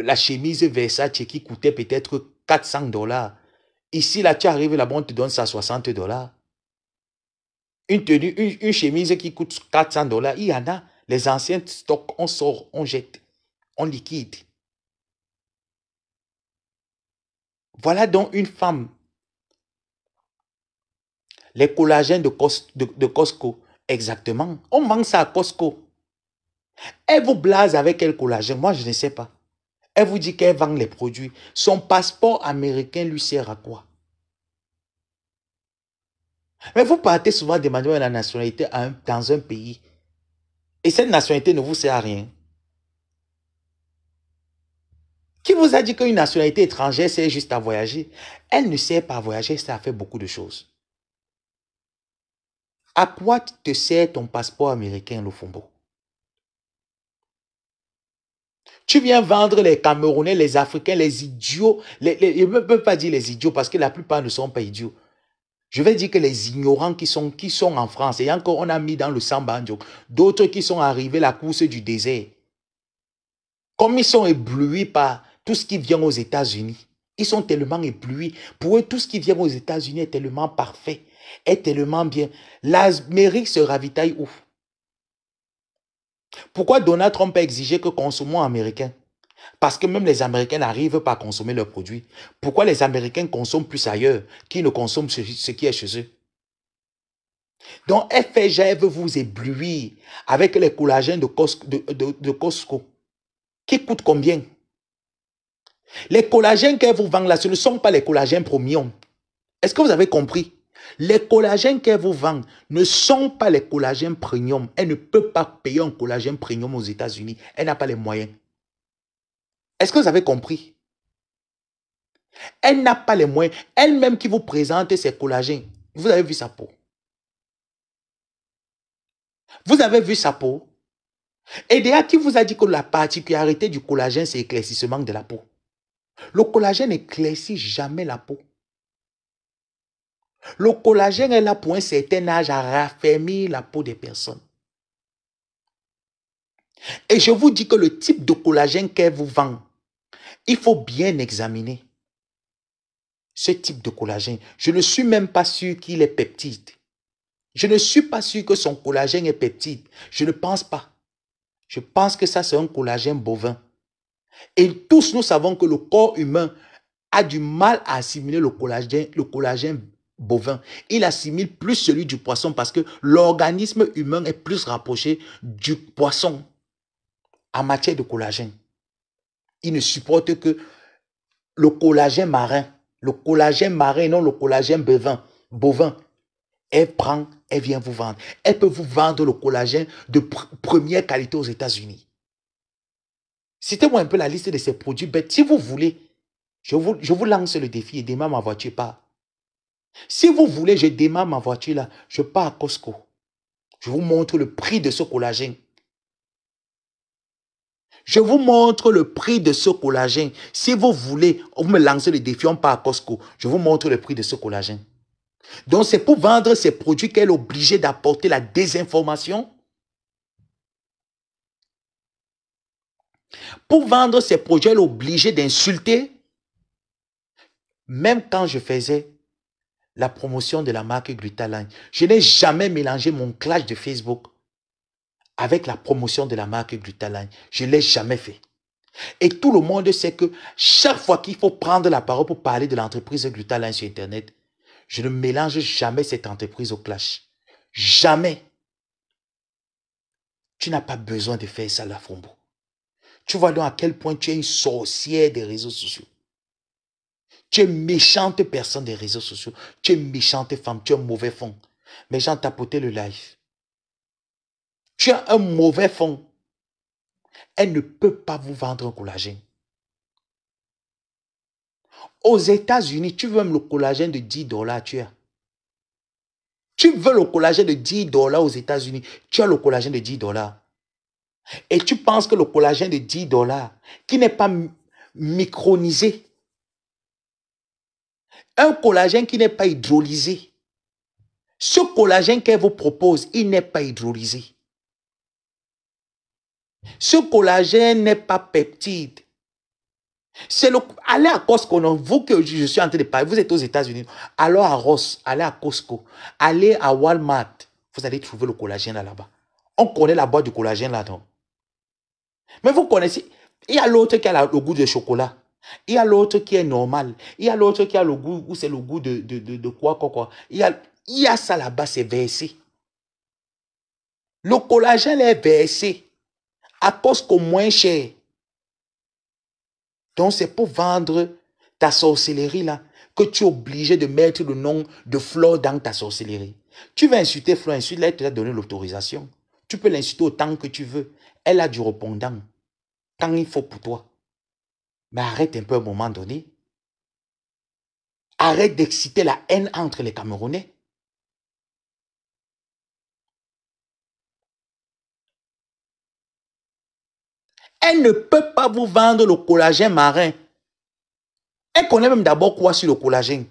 la chemise Versace qui coûtait peut-être $400. Ici, là, tu arrives là-bas, on te donne ça $60. Une tenue, une chemise qui coûte $400, il y en a. Les anciens stocks, on sort, on jette, on liquide. Voilà donc une femme. Les collagènes de Costco, exactement. On vend ça à Costco. Elle vous blase avec quel collagène? Moi, je ne sais pas. Elle vous dit qu'elle vend les produits. Son passeport américain lui sert à quoi? Mais vous partez souvent demander la nationalité dans un pays. Et cette nationalité ne vous sert à rien. Qui vous a dit qu'une nationalité étrangère sert juste à voyager? Elle ne sert pas à voyager, ça a fait beaucoup de choses. À quoi te sert ton passeport américain, Lofombo? Tu viens vendre les Camerounais, les Africains, les idiots. Je ne peux pas dire les idiots parce que la plupart ne sont pas idiots. Je vais dire que les ignorants qui sont en France, et encore on a mis dans le Sambanjo, d'autres qui sont arrivés la course du désert. Comme ils sont éblouis par tout ce qui vient aux États-Unis, Ils sont tellement éblouis. Pour eux, tout ce qui vient aux États-Unis est tellement parfait, est tellement bien. L'Amérique se ravitaille où? Pourquoi Donald Trump a exigé que consommons américain? Parce que même les Américains n'arrivent pas à consommer leurs produits. Pourquoi les Américains consomment plus ailleurs qu'ils ne consomment ce qui est chez eux? Donc, FFG veut vous éblouir avec les collagènes de Costco. Qui coûtent combien? Les collagènes qu'elle vous vend là, ce ne sont pas les collagènes premium. Est-ce que vous avez compris? Les collagènes qu'elle vous vend ne sont pas les collagènes premium. Elle ne peut pas payer un collagène premium aux États-Unis. Elle n'a pas les moyens. Est-ce que vous avez compris? Elle n'a pas les moyens. Elle-même qui vous présente ces collagènes. Vous avez vu sa peau? Vous avez vu sa peau? Et déjà, qui vous a dit que la particularité du collagène, c'est l'éclaircissement de la peau? Le collagène n'éclaircit jamais la peau. Le collagène est là pour un certain âge à raffermir la peau des personnes. Et je vous dis que le type de collagène qu'elle vous vend, il faut bien examiner ce type de collagène. Je ne suis même pas sûr qu'il est peptide. Je ne suis pas sûr que son collagène est peptide. Je ne pense pas. Je pense que ça, c'est un collagène bovin. Et tous, nous savons que le corps humain a du mal à assimiler le collagène bovin. Il assimile plus celui du poisson parce que l'organisme humain est plus rapproché du poisson en matière de collagène. Il ne supporte que le collagène marin. Le collagène marin, non le collagène bovin. Elle prend, elle vient vous vendre. Elle peut vous vendre le collagène de première qualité aux États-Unis. Citez-moi un peu la liste de ces produits bêtes. Si vous voulez, je vous lance le défi et demain ma voiture part. Si vous voulez, je démarre ma voiture là, je pars à Costco. Je vous montre le prix de ce collagène. Je vous montre le prix de ce collagène. Si vous voulez, vous me lancez le défi, on part à Costco. Je vous montre le prix de ce collagène. Donc c'est pour vendre ces produits qu'elle est obligée d'apporter la désinformation. Pour vendre ces produits, elle est obligée d'insulter. Même quand je faisais la promotion de la marque Glutaline, je n'ai jamais mélangé mon clash de Facebook avec la promotion de la marque Glutaline. Je ne l'ai jamais fait. Et tout le monde sait que chaque fois qu'il faut prendre la parole pour parler de l'entreprise Glutaline sur Internet, je ne mélange jamais cette entreprise au clash. Jamais. Tu n'as pas besoin de faire ça, Lafombo. Tu vois donc à quel point tu es une sorcière des réseaux sociaux. Tu es une méchante personne des réseaux sociaux. Tu es une méchante femme. Tu es un mauvais fond. Mais j'ai tapoté le live. Tu as un mauvais fond. Elle ne peut pas vous vendre un collagène. Aux États-Unis, tu veux même le collagène de $10, tu as. Tu veux le collagène de $10 aux États-Unis, tu as le collagène de $10. Et tu penses que le collagène de $10, qui n'est pas micronisé, un collagène qui n'est pas hydrolysé, ce collagène qu'elle vous propose, il n'est pas hydrolysé. Ce collagène n'est pas peptide. Allez à Costco, non? Vous que je suis en train de parler, vous êtes aux États-Unis. Alors à Ross, allez à Costco, allez à Walmart, vous allez trouver le collagène là-bas. On connaît la boîte du collagène là-dedans. Mais vous connaissez, il y a l'autre qui a le goût de chocolat. Il y a l'autre qui est normal. Il y a l'autre qui a le goût, ou c'est le goût de quoi. Il y a ça là-bas, c'est versé. Le collagène est versé à Costco moins cher. Donc, c'est pour vendre ta sorcellerie là que tu es obligé de mettre le nom de Flore dans ta sorcellerie. Tu veux insulter Flore, insulte-la, elle te a donné l'autorisation. Tu peux l'insulter autant que tu veux. Elle a du répondant quand il faut pour toi. Mais arrête un peu à un moment donné. Arrête d'exciter la haine entre les Camerounais. Elle ne peut pas vous vendre le collagène marin. Elle connaît même d'abord quoi sur le collagène.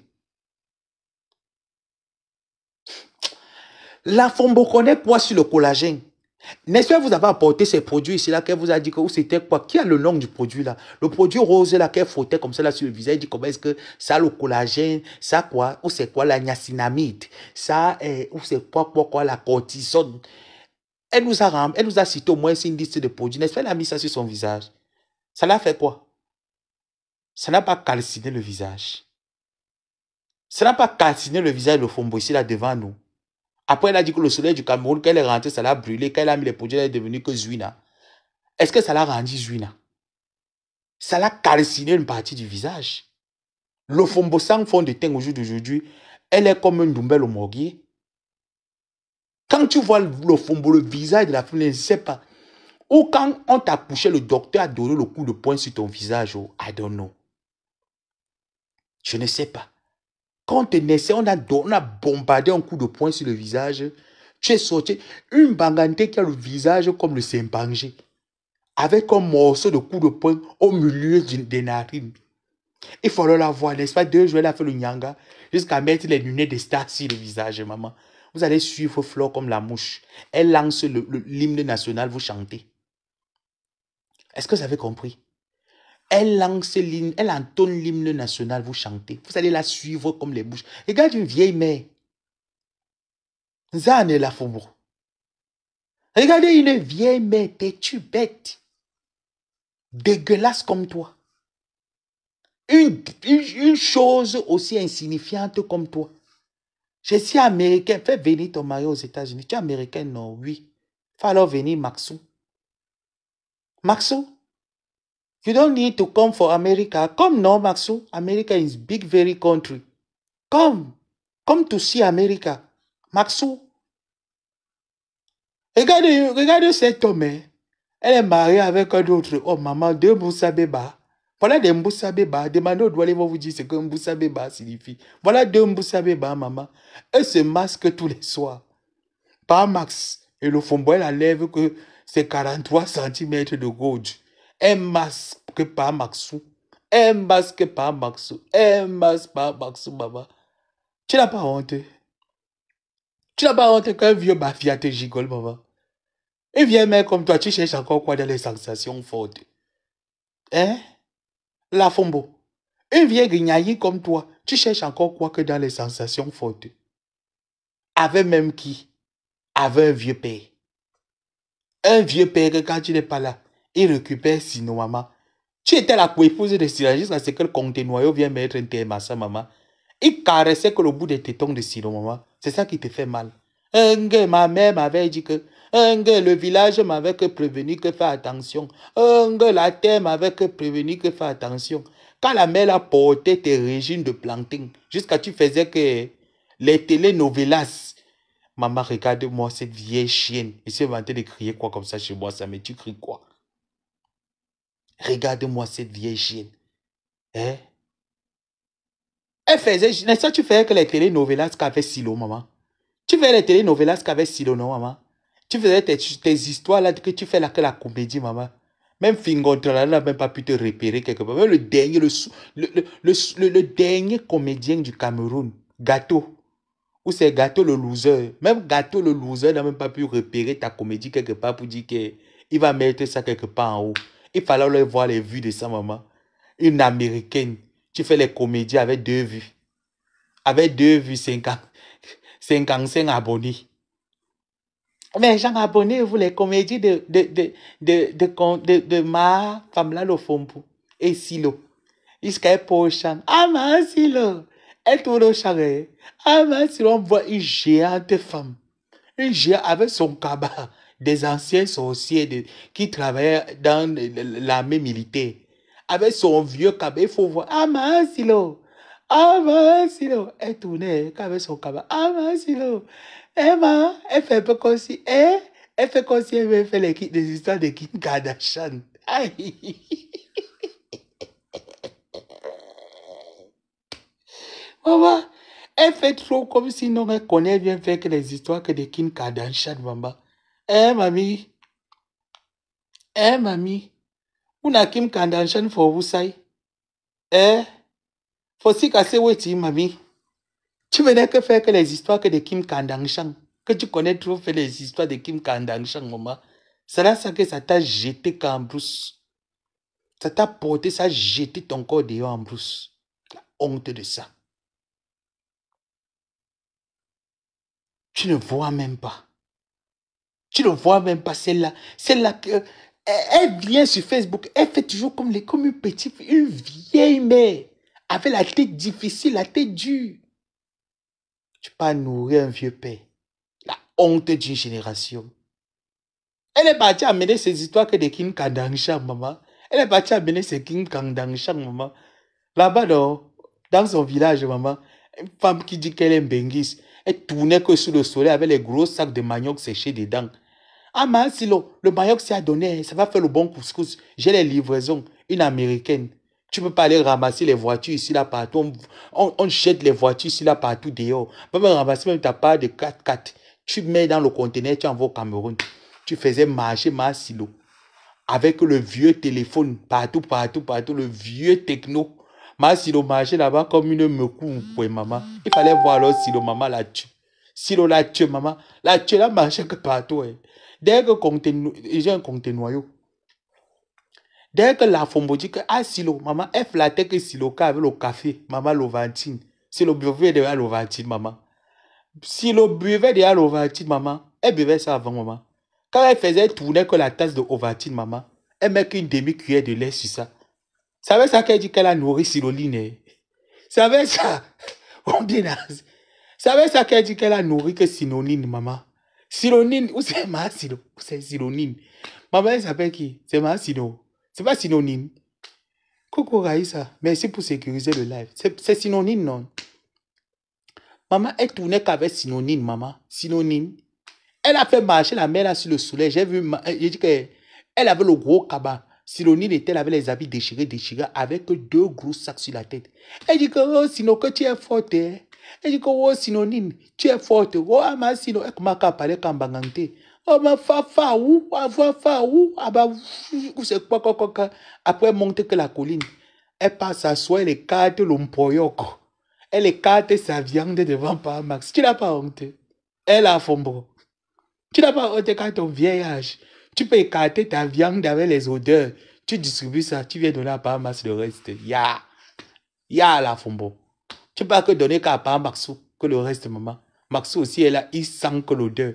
La Fombo connaît quoi sur le collagène. N'est-ce pas, vous avez apporté ces produits ici, là, qu'elle vous a dit que c'était quoi? Qui a le nom du produit, là? Le produit rose, là, qu'elle frottait comme ça, là, sur le visage, elle dit comment est-ce que ça a le collagène, ça quoi? Ou c'est quoi la niacinamide? Ça, ou c'est quoi, la cortisone? Elle nous a cité au moins une liste de produits. N'est-ce pas, elle a mis ça sur son visage. Ça l'a fait quoi? Ça n'a pas calciné le visage. Ça n'a pas calciné le visage de Fombo ici, là, devant nous. Après, elle a dit que le soleil du Cameroun, quand elle est rentrée, ça l'a brûlé. Quand elle a mis les produits, elle est devenue que Zuina. Est-ce que ça l'a rendu Zuina? Ça l'a calciné une partie du visage. Le Fombo sans fond de teint au jour d'aujourd'hui, elle est comme une Doumbel au morguier. Quand tu vois le Fombo, le visage de la femme, je ne sais pas. Ou quand on t'a couché, le docteur a donné le coup de poing sur ton visage. Oh, I don't know. Je ne sais pas. Quand on te naissait, on a bombardé un coup de poing sur le visage. Tu es sorti. Une bangante qui a le visage comme le Simpangé. Avec un morceau de coup de poing au milieu des narines. Il fallait la voir, n'est-ce pas? 2 jours, elle a fait le nyanga. Jusqu'à mettre les lunettes de star sur le visage, maman. Vous allez suivre Flore comme la mouche. Elle lance l'hymne national, vous chantez. Est-ce que vous avez compris? Elle lance l'hymne, elle entonne l'hymne national, vous chantez. Vous allez la suivre comme les mouches. Regarde une vieille mère. Zane la Fombo. Regardez une vieille mère têtue, bête. Dégueulasse comme toi. Une chose aussi insignifiante comme toi. Je suis américain. Fais venir ton mari aux États-Unis. Tu es américain, non? Oui. Fais alors venir Maxou. Maxou? You don't need to come for America. Come, no, Maxou. America is big, very country. Come. Come to see America. Maxou. Regardez cet homme. Hein. Elle est mariée avec un autre. Oh, maman, 2 Moussa Beba. Voilà des Moussa Beba. Demandez aux douaniers, ils vont vous dire ce que Moussa Beba signifie. Voilà 2 Moussa Beba, maman. Elle se masque tous les soirs. Par Max. Et le Fombo, elle enlève que c'est 43 cm de gauche. Elle masque par Maxou. Elle masque par Maxou. Elle masque par Maxou, maman. Tu n'as pas honte. Tu n'as pas honte qu'un vieux mafia te gigole, maman. Et viens, mec, comme toi, tu cherches encore quoi dans les sensations fortes? Hein? La Fombo. Un vieux grignaillé comme toi, tu cherches encore quoi que dans les sensations fortes? Avec même qui? Avec un vieux père. Un vieux père que quand tu n'es pas là, il récupère Sino, maman. Tu étais la co-épouse de Sino jusqu'à ce que le comte noyau vienne mettre un terme à ça, maman. Il caressait que le bout des tétons de Sino, maman. C'est ça qui te fait mal. Ma mère m'avait dit que le village m'avait prévenu que fais attention. La terre m'avait prévenu que fais attention. Quand la mère a porté tes régimes de planting, jusqu'à tu faisais que les télénovelas. Maman, regarde-moi cette vieille chienne. Elle s'est vantée de crier quoi comme ça chez moi, ça, mais tu cries quoi? Regarde-moi cette vieille chienne. Hein? Elle faisait, n'est-ce pas, tu faisais que les télénovelas qu'avait Silo, maman? Tu faisais les télénovelas qu'avait Silo, non, maman? Tu faisais tes histoires là que tu fais là que la comédie, maman. Même Fingontra n'a même pas pu te repérer quelque part. Même le dernier comédien du Cameroun, Gâteau. Ou c'est Gâteau le loser. Même Gâteau le loser n'a même pas pu repérer ta comédie quelque part pour dire qu'il va mettre ça quelque part en haut. Il fallait aller voir les vues de sa maman. Une américaine. Tu fais les comédies avec 2 vues. Avec 2 vues, 55 abonnés. Mais gens abonnés, vous les comédies de ma femme là, le Fombo. Et Silo. Jusqu'à prochain. Ah, ma Silo. Elle tourne au charret. Ah, mais si on voit une géante femme, une géante avec son cabas, des anciens sorciers qui travaillaient dans l'armée militaire, avec son vieux cabas, il faut voir. Ah, mais Silo. Ah, mais Silo. Elle tournait avec son cabas. Ah, mais Silo. Emma, elle fait un peu comme si, elle fait comme si elle veut faire les histoires de Kim Kardashian. Aïe. Maman, elle fait trop comme si non, elle connaît bien faire que les histoires que de Kim Kardashian, maman. Mamie. Mamie. Où n'a Kim Kardashian for vous, ça? Faut si casser, oui, mamie. Tu venais que faire que les histoires que de Kim Kardashian. que tu connais trop fait les histoires de Kim Kardashian, maman. C'est là ça que ça t'a jeté en brousse. Ça t'a porté, ça a jeté ton corps dehors en brousse. La honte de ça. Tu ne vois même pas. Tu ne vois même pas celle-là. Celle-là que... Elle vient sur Facebook, elle fait toujours comme une petite, une vieille mère. Avec la tête difficile, la tête dure. Tu peux nourrir un vieux père. La honte d'une génération. Elle est partie amener ces histoires que de Kim Kardashian, maman. Elle est partie amener ces Kim Kardashian, maman. Là-bas, dans son village, maman, une femme qui dit qu'elle est Mbengis, elle tournait que sous le soleil avec les gros sacs de manioc séchés dedans. Ah, mais si le manioc s'est donné, ça va faire le bon couscous. J'ai les livraisons, une américaine. Tu ne peux pas aller ramasser les voitures ici, là, partout. On jette les voitures ici, là, partout dehors. Même ramasser même ta part de 4x4. Tu mets dans le conteneur, tu envoies au Cameroun. Tu faisais marcher Massilo. Avec le vieux téléphone, partout, le vieux techno. Massilo marchait là-bas comme une mecou, maman. Il fallait voir alors si le maman la tue. Si la tue, maman, la tue, la marchait que partout. Dès que j'ai un compte noyau. Dès que la fombo dit que Silo, maman, elle flattait que Silo avec le café, maman l'ovantine. Silo buvait de l'ovantine, maman. Silo buvait de l'ovantine, maman. Elle buvait ça avant, maman. Quand elle faisait tourner que la tasse de Ovaltine, maman, elle met qu'une demi-cuillère de lait sur ça. Savez ça qu'elle dit qu'elle a nourri Siloline? Savez ça? Savez ça qu'elle dit qu'elle a nourri que Sinonine, maman? Sinonine, où c'est ma Silo? Où c'est Sinonine? Maman, elle s'appelle qui? C'est ma Sino. C'est pas Sinonine. Coucou Raïssa, merci pour sécuriser le live. C'est Sinonine, non? Maman, elle tournait qu'avec Sinonine, maman. Sinonine. Elle a fait marcher la mère là sur le soleil. J'ai vu, j'ai dit qu'elle avait le gros cabas. Silonine était, elle avait les habits déchirés, avec 2 gros sacs sur la tête. Elle dit que, oh, sinon, que tu es forte. Hein? Elle dit que, oh, Sinonine, tu es forte. Oh, ma sinon, elle commence à parler comme bangante. Oh, ma fa où? Ah, bah, c'est quoi. Après, monter que la colline. Elle passe à soi, elle écarte l'ompoyoko. Elle écarte sa viande devant par Max. Tu n'as pas honte. Elle a fombo. Tu n'as pas honte quand ton vieillage. Tu peux écarter ta viande avec les odeurs. Tu distribues ça. Tu viens donner à Pamax le reste. Ya la fombo. Tu peux pas que donner qu'à Pamax que le reste, maman. Maxou aussi est là. Il sent que l'odeur.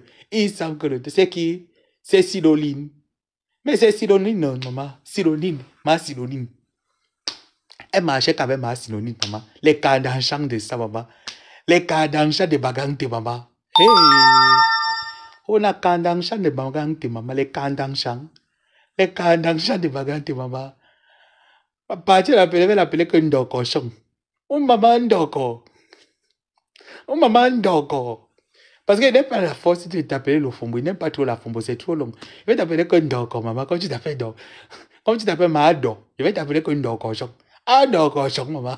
C'est qui? C'est Siloline. Mais c'est Siloline, non, maman. Siloline. Ma Siloline. Elle marchait qu'avec ma Siloline, maman. Les Kardashian de ça, maman. Les Kardashian de Bagante, maman. Hey! On a Kardashian de Bagante, maman. Les Kardashian de Bagante, maman. Papa, tu l'appelais que Ndoko-chon. Maman Ndoko. Maman Ndoko. Parce qu'il n'aime pas la force de t'appeler le fombo. Il n'aime pas trop la fombo, c'est trop long. Il va t'appeler que Ndoko, maman. Comme tu t'appelles Ndoko. Comme tu t'appelles Mado. Il va t'appeler que Ndoko-chon. Ah, Ndoko-chon, maman.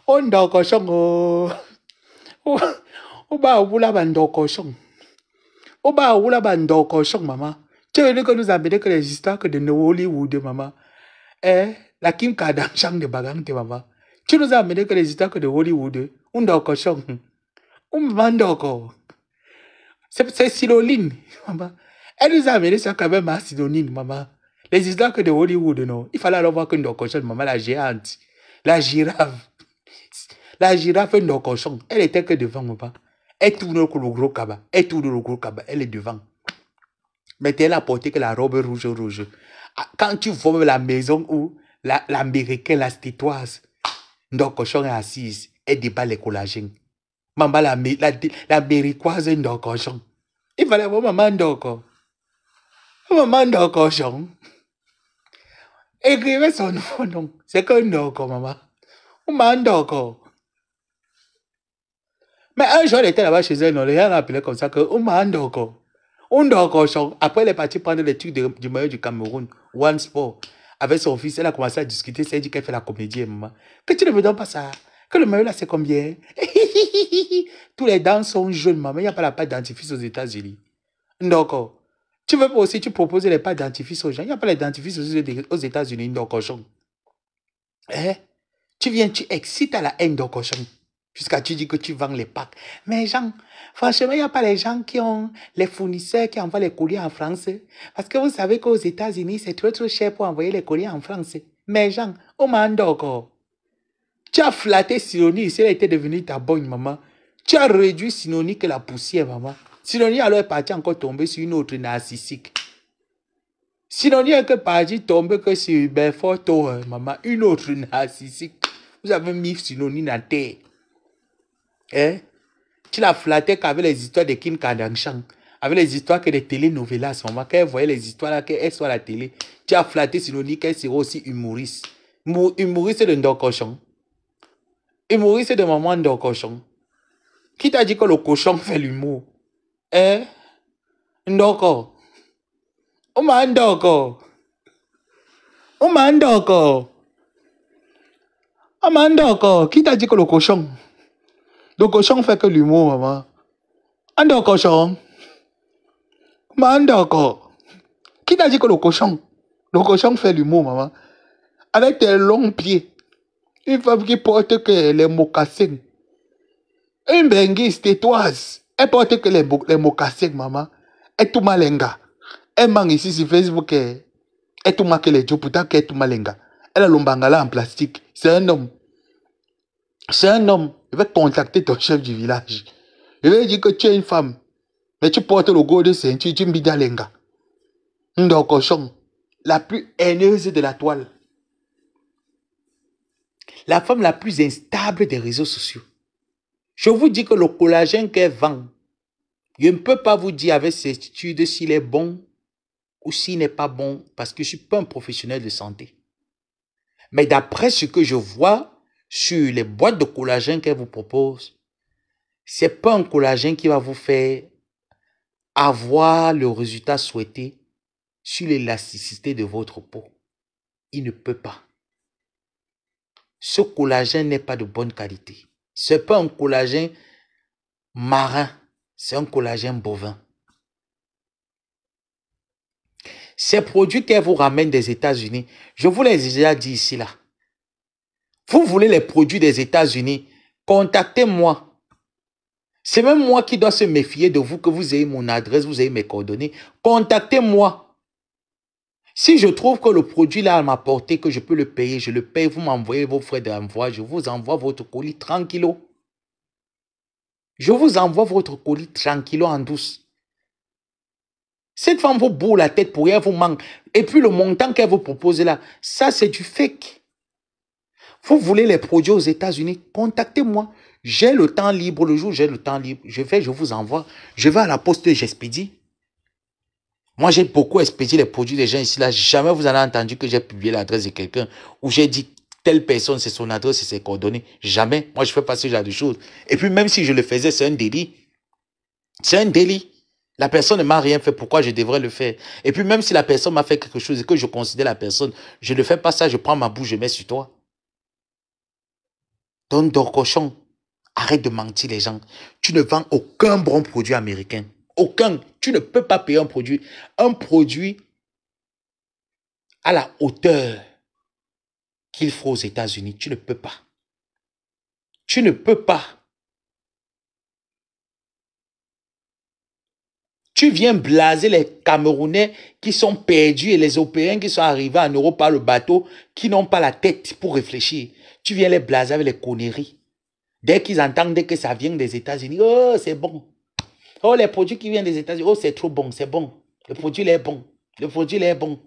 Oh, Ndoko-chon, oh. Oh, bah, où la Ndoko-chon. Oh, bah, où la Ndoko-chon, maman. Tu veux dire que nous amener que les histoires que de Hollywood, maman. La Kim Kardashian de Bagante, maman. Tu nous as amené que les histoires que de Hollywood. Ndoko-chon. Maman Ndoko. C'est Siloline, maman. Elle nous a amené ça quand même à Siloline, maman. Les histoires que de Hollywood, non. Il fallait alors voir que Ndoko-chon, maman, la géante. La girafe. La girafe Ndoko-chon. Elle était que devant, maman. Elle tourne le gros cabas. Elle est devant. Mais elle a porté que la robe rouge. Quand tu vois la maison où l'américaine, la stétoise, Ndoko-chon est assise, elle débat les collagènes. Maman, l'américoise Ndoko-chon. Il fallait voir maman Ndoko. Maman Ndoko-chon. Écrivez son nom. C'est que Ndoko, maman. Maman Ndoko. Mais un jour, elle était là-bas chez elle, non, les gens l'appelaient comme ça que Maman Ndoko. Ndoko-chon. Après, elle est partie prendre les trucs du maillot du Cameroun, One Sport. Avec son fils, elle a commencé à discuter. Elle dit qu'elle fait la comédie, maman. Que tu ne me donnes pas ça. Que le maillot là, c'est combien? Tous les dents sont jaunes, maman. Il n'y a pas la pâte dentifrice aux États-Unis. Ndoko. Tu veux pas aussi, tu proposes les pâtes dentifrice aux gens. Il n'y a pas les dentifrices aux États-Unis, Ndoko-chon. Tu viens, tu excites à la haine, Ndoko-chon. Jusqu'à tu dis que tu vends les packs. Mais Jean, franchement, il n'y a pas les gens qui ont les fournisseurs qui envoient les colis en France. Parce que vous savez qu'aux États-Unis, c'est trop cher pour envoyer les colis en France. Mais Jean, on m'a encore. Tu as flatté Sinoni, si elle était devenue ta bonne maman. Tu as réduit Sinoni que la poussière, maman. Sinoni alors est parti encore tomber sur une autre narcissique. Sinoni est que parti tomber que sur Belfort, maman. Une autre narcissique. Vous avez mis Sinoni dans la terre. Hein? Tu l'as flatté qu'avec les histoires de Kim Kardashian, avec les histoires que des télénovelas, maman, quand elle voyait les histoires là, qu'elle soit à la télé, tu as flatté Sinoni qu'elle serait aussi humoriste. Humoriste de Ndokochon. Humoriste de maman Ndokochon. Qui t'a dit que le cochon fait l'humour? Hein? Ndoko. On m'a Ndoko. On m'a Ndoko. On m'a Ndoko. Qui t'a dit que le cochon? Le cochon fait que l'humour, maman. Ando cochon. Mandoko. Qui t'a dit que le cochon fait l'humour, maman? Avec tes longs pieds. Une femme qui porte que les mocassins. Une benguiste tétoise. Elle porte que les mocassins, maman. Et tout malenga. Elle mange ici sur Facebook. Et tout ma que les pourtant qu'elle tout malenga. Elle a l'ombangala en plastique. C'est un homme. C'est un homme. Il va contacter ton chef du village. Il va dire que tu es une femme. Mais tu portes le goût de ceinture, tu mbidalenga. Ndokochon. La plus haineuse de la toile. La femme la plus instable des réseaux sociaux. Je vous dis que le collagène qu'elle vend, je ne peux pas vous dire avec certitude s'il est bon ou s'il n'est pas bon parce que je ne suis pas un professionnel de santé. Mais d'après ce que je vois sur les boîtes de collagène qu'elle vous propose, ce n'est pas un collagène qui va vous faire avoir le résultat souhaité sur l'élasticité de votre peau. Il ne peut pas. Ce collagène n'est pas de bonne qualité. Ce n'est pas un collagène marin, c'est un collagène bovin. Ces produits qu'elle vous ramène des États-Unis, je vous les ai déjà dit ici là. Vous voulez les produits des États-Unis, contactez-moi. C'est même moi qui dois se méfier de vous, que vous ayez mon adresse, vous ayez mes coordonnées. Contactez-moi. Si je trouve que le produit là m'a porté, que je peux le payer, je le paye, vous m'envoyez vos frais d'envoi, je vous envoie votre colis tranquillo. Je vous envoie votre colis tranquillo en douce. Cette femme vous bourre la tête pour rien, vous manque. Et puis le montant qu'elle vous propose là, ça c'est du fake. Vous voulez les produits aux États-Unis, contactez-moi. J'ai le temps libre, le jour j'ai le temps libre, je vous envoie. Je vais à la poste, j'expédie. Moi, j'ai beaucoup expédié les produits des gens ici là. Jamais vous en avez entendu que j'ai publié l'adresse de quelqu'un ou j'ai dit telle personne, c'est son adresse et ses coordonnées. Jamais. Moi, je ne fais pas ce genre de choses. Et puis, même si je le faisais, c'est un délit. C'est un délit. La personne ne m'a rien fait. Pourquoi je devrais le faire? Et puis, même si la personne m'a fait quelque chose et que je considère la personne, je ne fais pas ça, je prends ma bouche, je mets sur toi. Donc, cochon, arrête de mentir les gens. Tu ne vends aucun bon produit américain. Aucun. Tu ne peux pas payer un produit à la hauteur qu'il faut aux États-Unis. Tu ne peux pas. Tu ne peux pas. Tu viens blaser les Camerounais qui sont perdus et les Européens qui sont arrivés en Europe par le bateau, qui n'ont pas la tête pour réfléchir. Tu viens les blaser avec les conneries. Dès qu'ils entendent que ça vient des États-Unis, oh, c'est bon. Oh, les produits qui viennent des États-Unis, oh, c'est trop bon, c'est bon. Le produit, il est bon. Le produit, il est bon.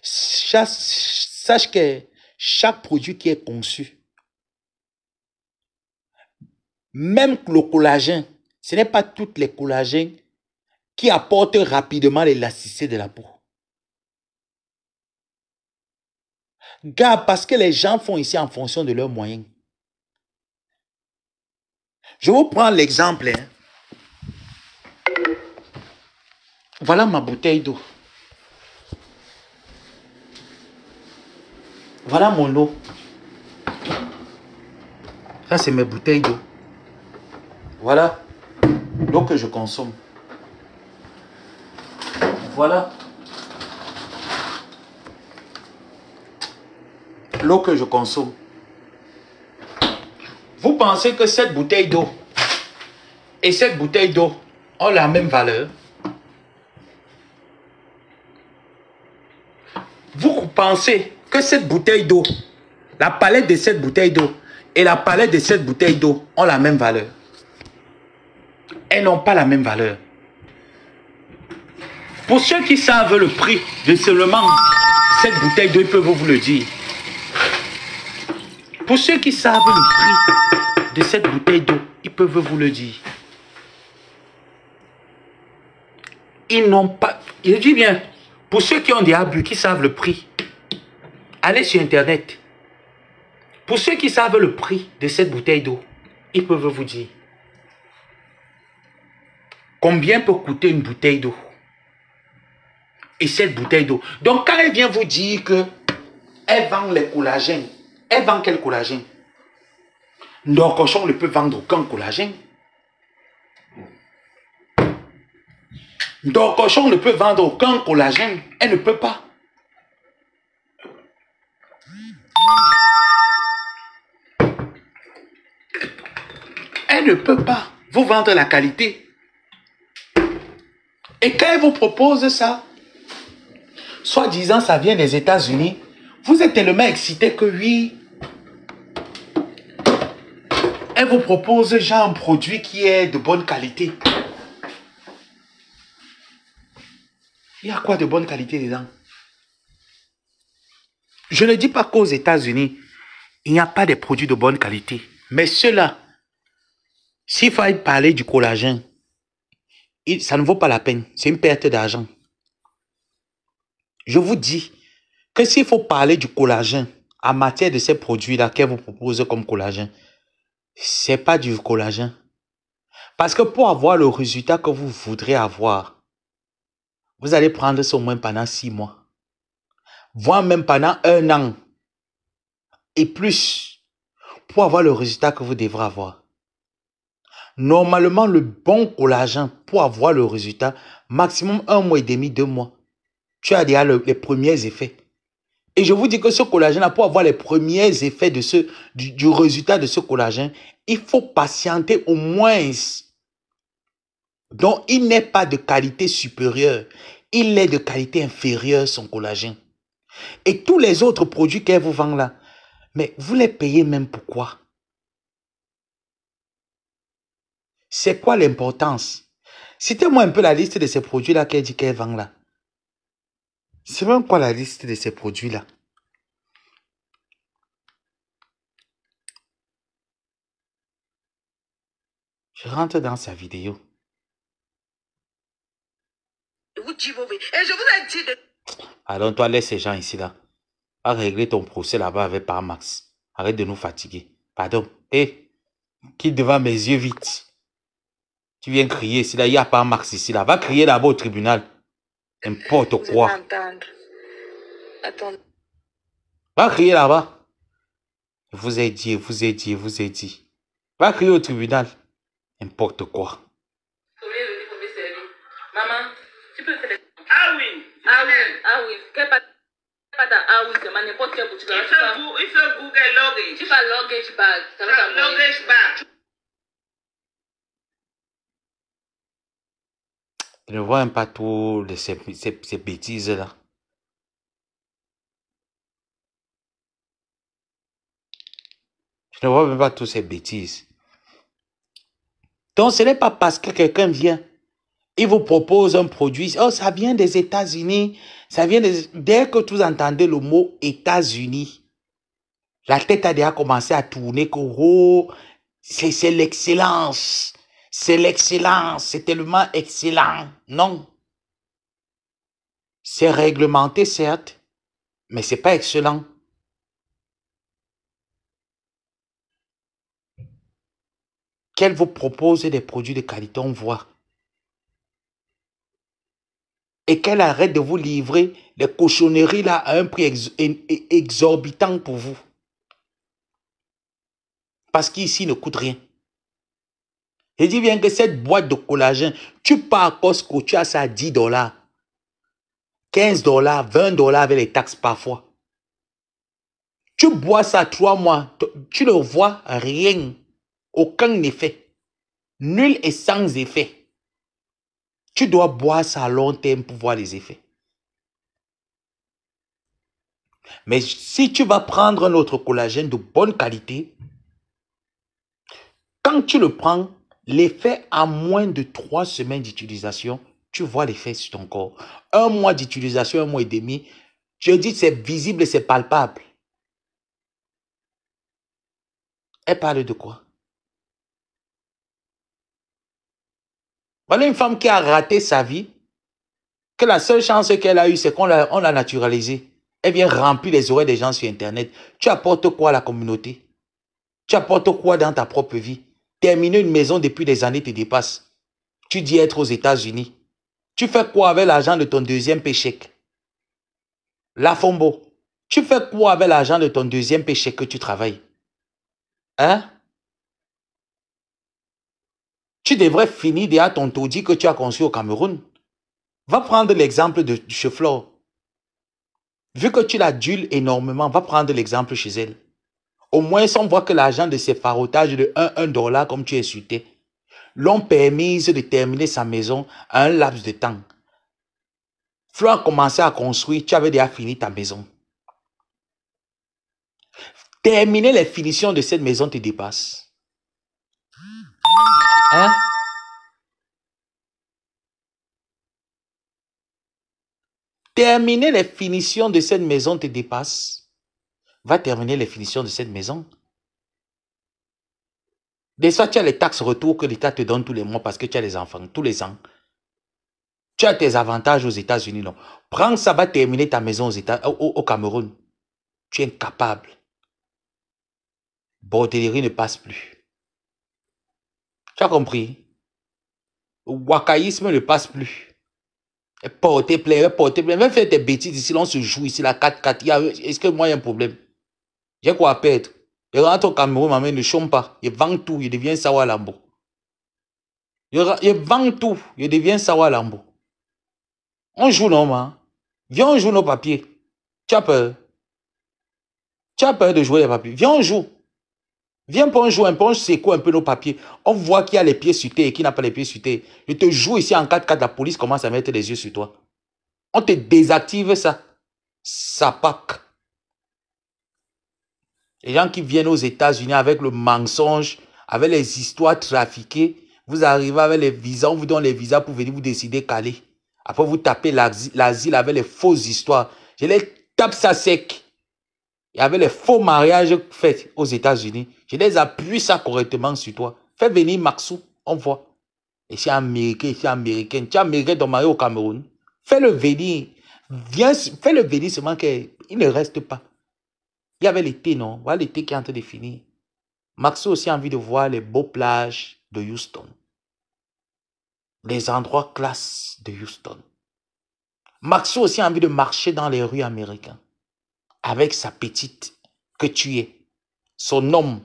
Sache que chaque produit qui est conçu, même le collagène, ce n'est pas tous les collagènes qui apportent rapidement l'élasticité de la peau. Gars, parce que les gens font ici en fonction de leurs moyens. Je vous prends l'exemple. Voilà ma bouteille d'eau. Voilà mon eau. Ça, c'est mes bouteilles d'eau. Voilà l'eau que je consomme. Voilà l'eau que je consomme. Vous pensez que cette bouteille d'eau et cette bouteille d'eau ont la même valeur? Vous pensez que cette bouteille d'eau, la palette de cette bouteille d'eau et la palette de cette bouteille d'eau ont la même valeur? Elles n'ont pas la même valeur. Pour ceux qui savent le prix de seulement cette bouteille d'eau, ils peuvent vous le dire. Pour ceux qui savent le prix de cette bouteille d'eau, ils peuvent vous le dire. Ils n'ont pas... Je dis bien, pour ceux qui ont des abus, qui savent le prix, allez sur Internet. Pour ceux qui savent le prix de cette bouteille d'eau, ils peuvent vous dire. Combien peut coûter une bouteille d'eau? Et cette bouteille d'eau. Donc, quand elle vient vous dire que elle vend les collagènes, elle vend quel collagène? Norcochon ne peut vendre aucun collagène. Norcochon ne peut vendre aucun collagène. Elle ne peut pas. Elle ne peut pas vous vendre la qualité. Et quand elle vous propose ça, soi-disant ça vient des États-Unis, vous êtes tellement excité que oui, elle vous propose genre un produit qui est de bonne qualité. Il y a quoi de bonne qualité dedans? Je ne dis pas qu'aux États-Unis, il n'y a pas de produits de bonne qualité. Mais ceux-là, s'il faut parler du collagène, ça ne vaut pas la peine. C'est une perte d'argent. Je vous dis que s'il faut parler du collagène en matière de ces produits-là qu'elle vous propose comme collagène, ce n'est pas du collagène. Parce que pour avoir le résultat que vous voudrez avoir, vous allez prendre ça au moins pendant 6 mois. Voire même pendant 1 an. Et plus. Pour avoir le résultat que vous devrez avoir. Normalement, le bon collagène, pour avoir le résultat, maximum 1 mois et demi, 2 mois. Tu as déjà les premiers effets. Et je vous dis que ce collagène, pour avoir les premiers effets de du résultat de ce collagène, il faut patienter au moins. Donc, il n'est pas de qualité supérieure. Il est de qualité inférieure, son collagène. Et tous les autres produits qu'elle vous vend là, mais vous les payez même pourquoi? C'est quoi l'importance? Citez-moi un peu la liste de ces produits-là qu'elle dit qu'elle vend là. C'est même quoi la liste de ces produits-là? Je rentre dans sa vidéo. Et je vous ai dit de... Alors, toi, laisse ces gens ici là. Va régler ton procès là-bas avec Parmax. Arrête de nous fatiguer. Pardon. Hé, quitte devant mes yeux vite. Tu viens crier ici là. Il y a Parmax ici là. Va crier là-bas au tribunal. N'importe quoi. Attends. Va crier là-bas. Je vous ai dit, vous ai dit, vous ai dit. Va crier au tribunal. N'importe quoi. Maman, tu peux faire des... Ah oui. Ah oui. Ah oui. Ah oui, c'est n'importe quel boutique. Il faut Google luggage. Tu vas luggage bag. Luggage bag. Je ne vois même pas tout ces bêtises-là. Je ne vois même pas toutes ces bêtises. Donc, ce n'est pas parce que quelqu'un vient, il vous propose un produit. Oh, ça vient des États-Unis. Ça vient des... Dès que vous entendez le mot États-Unis, la tête a déjà commencé à tourner. Que, oh, c'est l'excellence. C'est l'excellence. C'est tellement excellent. Non. C'est réglementé, certes, mais ce n'est pas excellent. Qu'elle vous propose des produits de qualité, on voit. Et qu'elle arrête de vous livrer les cochonneries là à un prix exorbitant pour vous. Parce qu'ici, il ne coûte rien. Je dis bien que cette boîte de collagène, tu pars à Costco, tu as ça à 10 $, 15 $, 20 $ avec les taxes parfois. Tu bois ça 3 mois, tu ne vois rien. aucun effet. Nul et sans effet. Tu dois boire ça à long terme pour voir les effets. Mais si tu vas prendre un autre collagène de bonne qualité, quand tu le prends, l'effet à moins de 3 semaines d'utilisation, tu vois l'effet sur ton corps. 1 mois d'utilisation, 1 mois et demi, je dis c'est visible et c'est palpable. Elle parle de quoi? Voilà une femme qui a raté sa vie, que la seule chance qu'elle a eue, c'est qu'on l'a naturalisée. Elle vient remplir les oreilles des gens sur Internet. Tu apportes quoi à la communauté? Tu apportes quoi dans ta propre vie? Terminer une maison depuis des années te dépasse. Tu dis être aux États-Unis. Tu fais quoi avec l'argent de ton deuxième péchec? La Fombo. Tu fais quoi avec l'argent de ton deuxième péchec que tu travailles? Hein? Tu devrais finir déjà ton taudis que tu as conçu au Cameroun. Va prendre l'exemple de Cheflore. Vu que tu l'adules énormément, va prendre l'exemple chez elle. Au moins, on voit que l'argent de ses farotages de 1 dollar, comme tu insultais, l'ont permise de terminer sa maison à un laps de temps. Flo a commencé à construire, tu avais déjà fini ta maison. Terminer les finitions de cette maison te dépasse. Hein? Terminer les finitions de cette maison te dépasse. Va terminer les finitions de cette maison. Déjà, tu as les taxes retour que l'État te donne tous les mois parce que tu as les enfants, tous les ans. Tu as tes avantages aux États-Unis, non? Prends ça, va terminer ta maison au Cameroun. Tu es incapable. Bordellerie ne passe plus. Tu as compris? Wakaïsme ne passe plus. Porter plaisir. Même faire tes bêtises ici, là, on se joue ici, la 4-4. Est-ce que moi, il y a un problème? J'ai quoi à perdre? Je rentre au Cameroun, ma mère ne chôme pas. Il vend tout, il devient Sawa Lambo. Il vend tout, il devient Sawa Lambo. On joue, non, man? Viens, on joue nos papiers. Tu as peur? Tu as peur de jouer les papiers? Viens, on joue. Viens pour un jour, on secoue un peu nos papiers. On voit qui a les pieds sur terre et qui n'a pas les pieds sur terre. Je te joue ici en 4-4, la police commence à mettre les yeux sur toi. On te désactive ça. Ça pack. Les gens qui viennent aux États-Unis avec le mensonge, avec les histoires trafiquées, vous arrivez avec les visas, on vous donne les visas pour venir vous décider caler. Après, vous tapez l'asile avec les fausses histoires. Je les tape ça sec. Et avec les faux mariages faits aux États-Unis, je les appuie ça correctement sur toi. Fais venir Maxou, on voit. Et c'est américain, c'est américain. Tu es américain ton mari au Cameroun. Fais-le venir. Viens, fais-le venir seulement qu'il ne reste pas. Il y avait l'été, non? Voilà l'été qui est en train de finir. Maxou a aussi envie de voir les beaux plages de Houston. Les endroits classe de Houston. Maxou a aussi envie de marcher dans les rues américaines. Avec sa petite que tu es, son homme,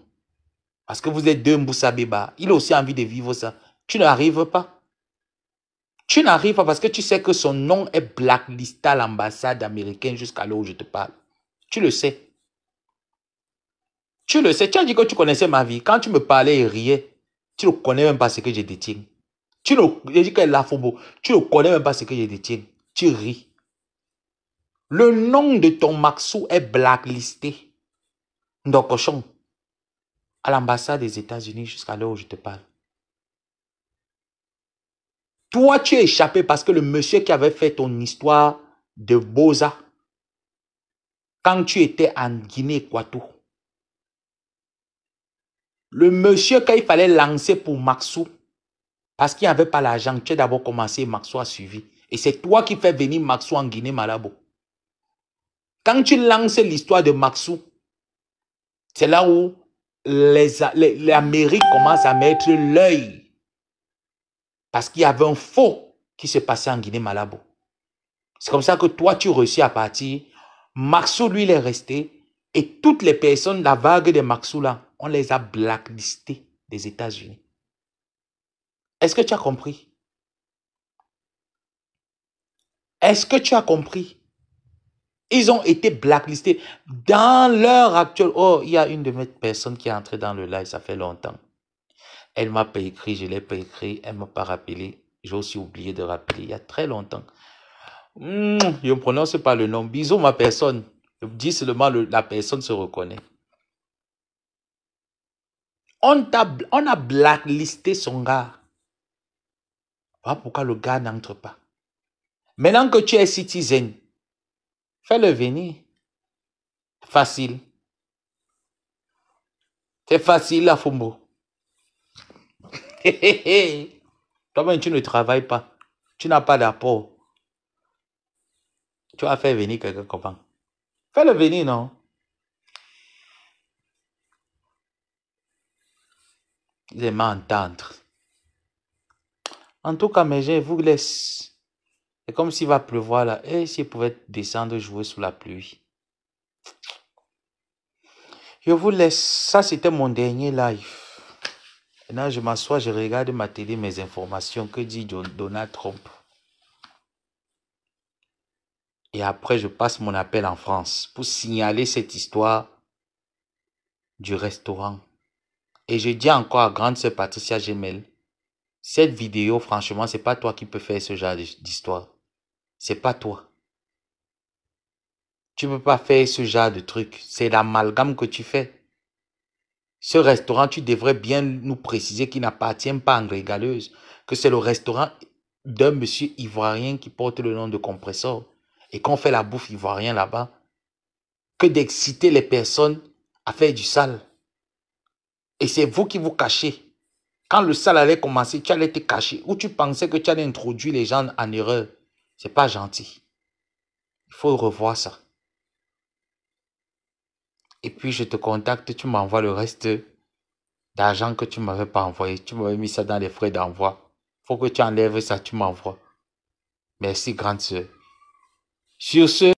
parce que vous êtes deux Mboussabeba, il a aussi envie de vivre ça. Tu n'arrives pas. Tu n'arrives pas parce que tu sais que son nom est blacklisté à l'ambassade américaine jusqu'à l'heure où je te parle. Tu le sais. Tu le sais. Tu as dit que tu connaissais ma vie. Quand tu me parlais et riais, tu ne connais même pas ce que je détiens. J'ai dit qu'elle a faux. Tu ne connais même pas ce que je détiens. Tu ris. Le nom de ton Maxou est blacklisté. Ndokochon. À l'ambassade des États-Unis jusqu'à l'heure où je te parle. Toi, tu es échappé parce que le monsieur qui avait fait ton histoire de Boza, quand tu étais en Guinée-Équatoriale, le monsieur, quand il fallait lancer pour Maxou, parce qu'il n'y avait pas l'argent, tu as d'abord commencé, Maxou a suivi. Et c'est toi qui fais venir Maxou en Guinée-Malabo. Quand tu lances l'histoire de Maxou, c'est là où l'Amérique commence à mettre l'œil. Parce qu'il y avait un faux qui se passait en Guinée-Malabo. C'est comme ça que toi, tu réussis à partir. Maxou, lui, il est resté. Et toutes les personnes, la vague de Maxou, là, on les a blacklistées des États-Unis. Est-ce que tu as compris? Est-ce que tu as compris? Ils ont été blacklistés dans l'heure actuelle. Oh, il y a une de mes personnes qui est entrée dans le live, ça fait longtemps. Elle m'a pas écrit, je l'ai pas écrit, elle m'a pas rappelé. J'ai aussi oublié de rappeler il y a très longtemps. Je ne prononce pas le nom. Bisous ma personne. Je dis seulement la personne se reconnaît. On a blacklisté son gars. Voilà pourquoi le gars n'entre pas. Maintenant que tu es citizen, fais-le venir. Facile. C'est facile la Fumbo. Toi-même, tu ne travailles pas. Tu n'as pas d'apport. Tu vas faire venir quelqu'un comment? Fais-le venir, non? Ils aiment entendre. En tout cas, mes gens, je vous laisse. C'est comme s'il va pleuvoir là. Et s'il pouvait descendre jouer sous la pluie. Je vous laisse. Ça, c'était mon dernier live. Maintenant, je m'assois, je regarde ma télé, mes informations. Que dit Donald Trump? Et après, je passe mon appel en France pour signaler cette histoire du restaurant. Et je dis encore à grande sœur Patricia Gemel, cette vidéo, franchement, c'est pas toi qui peux faire ce genre d'histoire. C'est pas toi. Tu peux pas faire ce genre de truc. C'est l'amalgame que tu fais. Ce restaurant, tu devrais bien nous préciser qu'il n'appartient pas à André Galeuse, que c'est le restaurant d'un monsieur ivoirien qui porte le nom de Compressor et qu'on fait la bouffe ivoirien là-bas, que d'exciter les personnes à faire du sale. Et c'est vous qui vous cachez. Quand le sale allait commencer, tu allais te cacher ou tu pensais que tu allais introduire les gens en erreur. C'est pas gentil. Il faut revoir ça. Et puis je te contacte, tu m'envoies le reste d'argent que tu ne m'avais pas envoyé. Tu m'avais mis ça dans les frais d'envoi. Il faut que tu enlèves ça, tu m'envoies. Merci, grande sœur. Sur ce,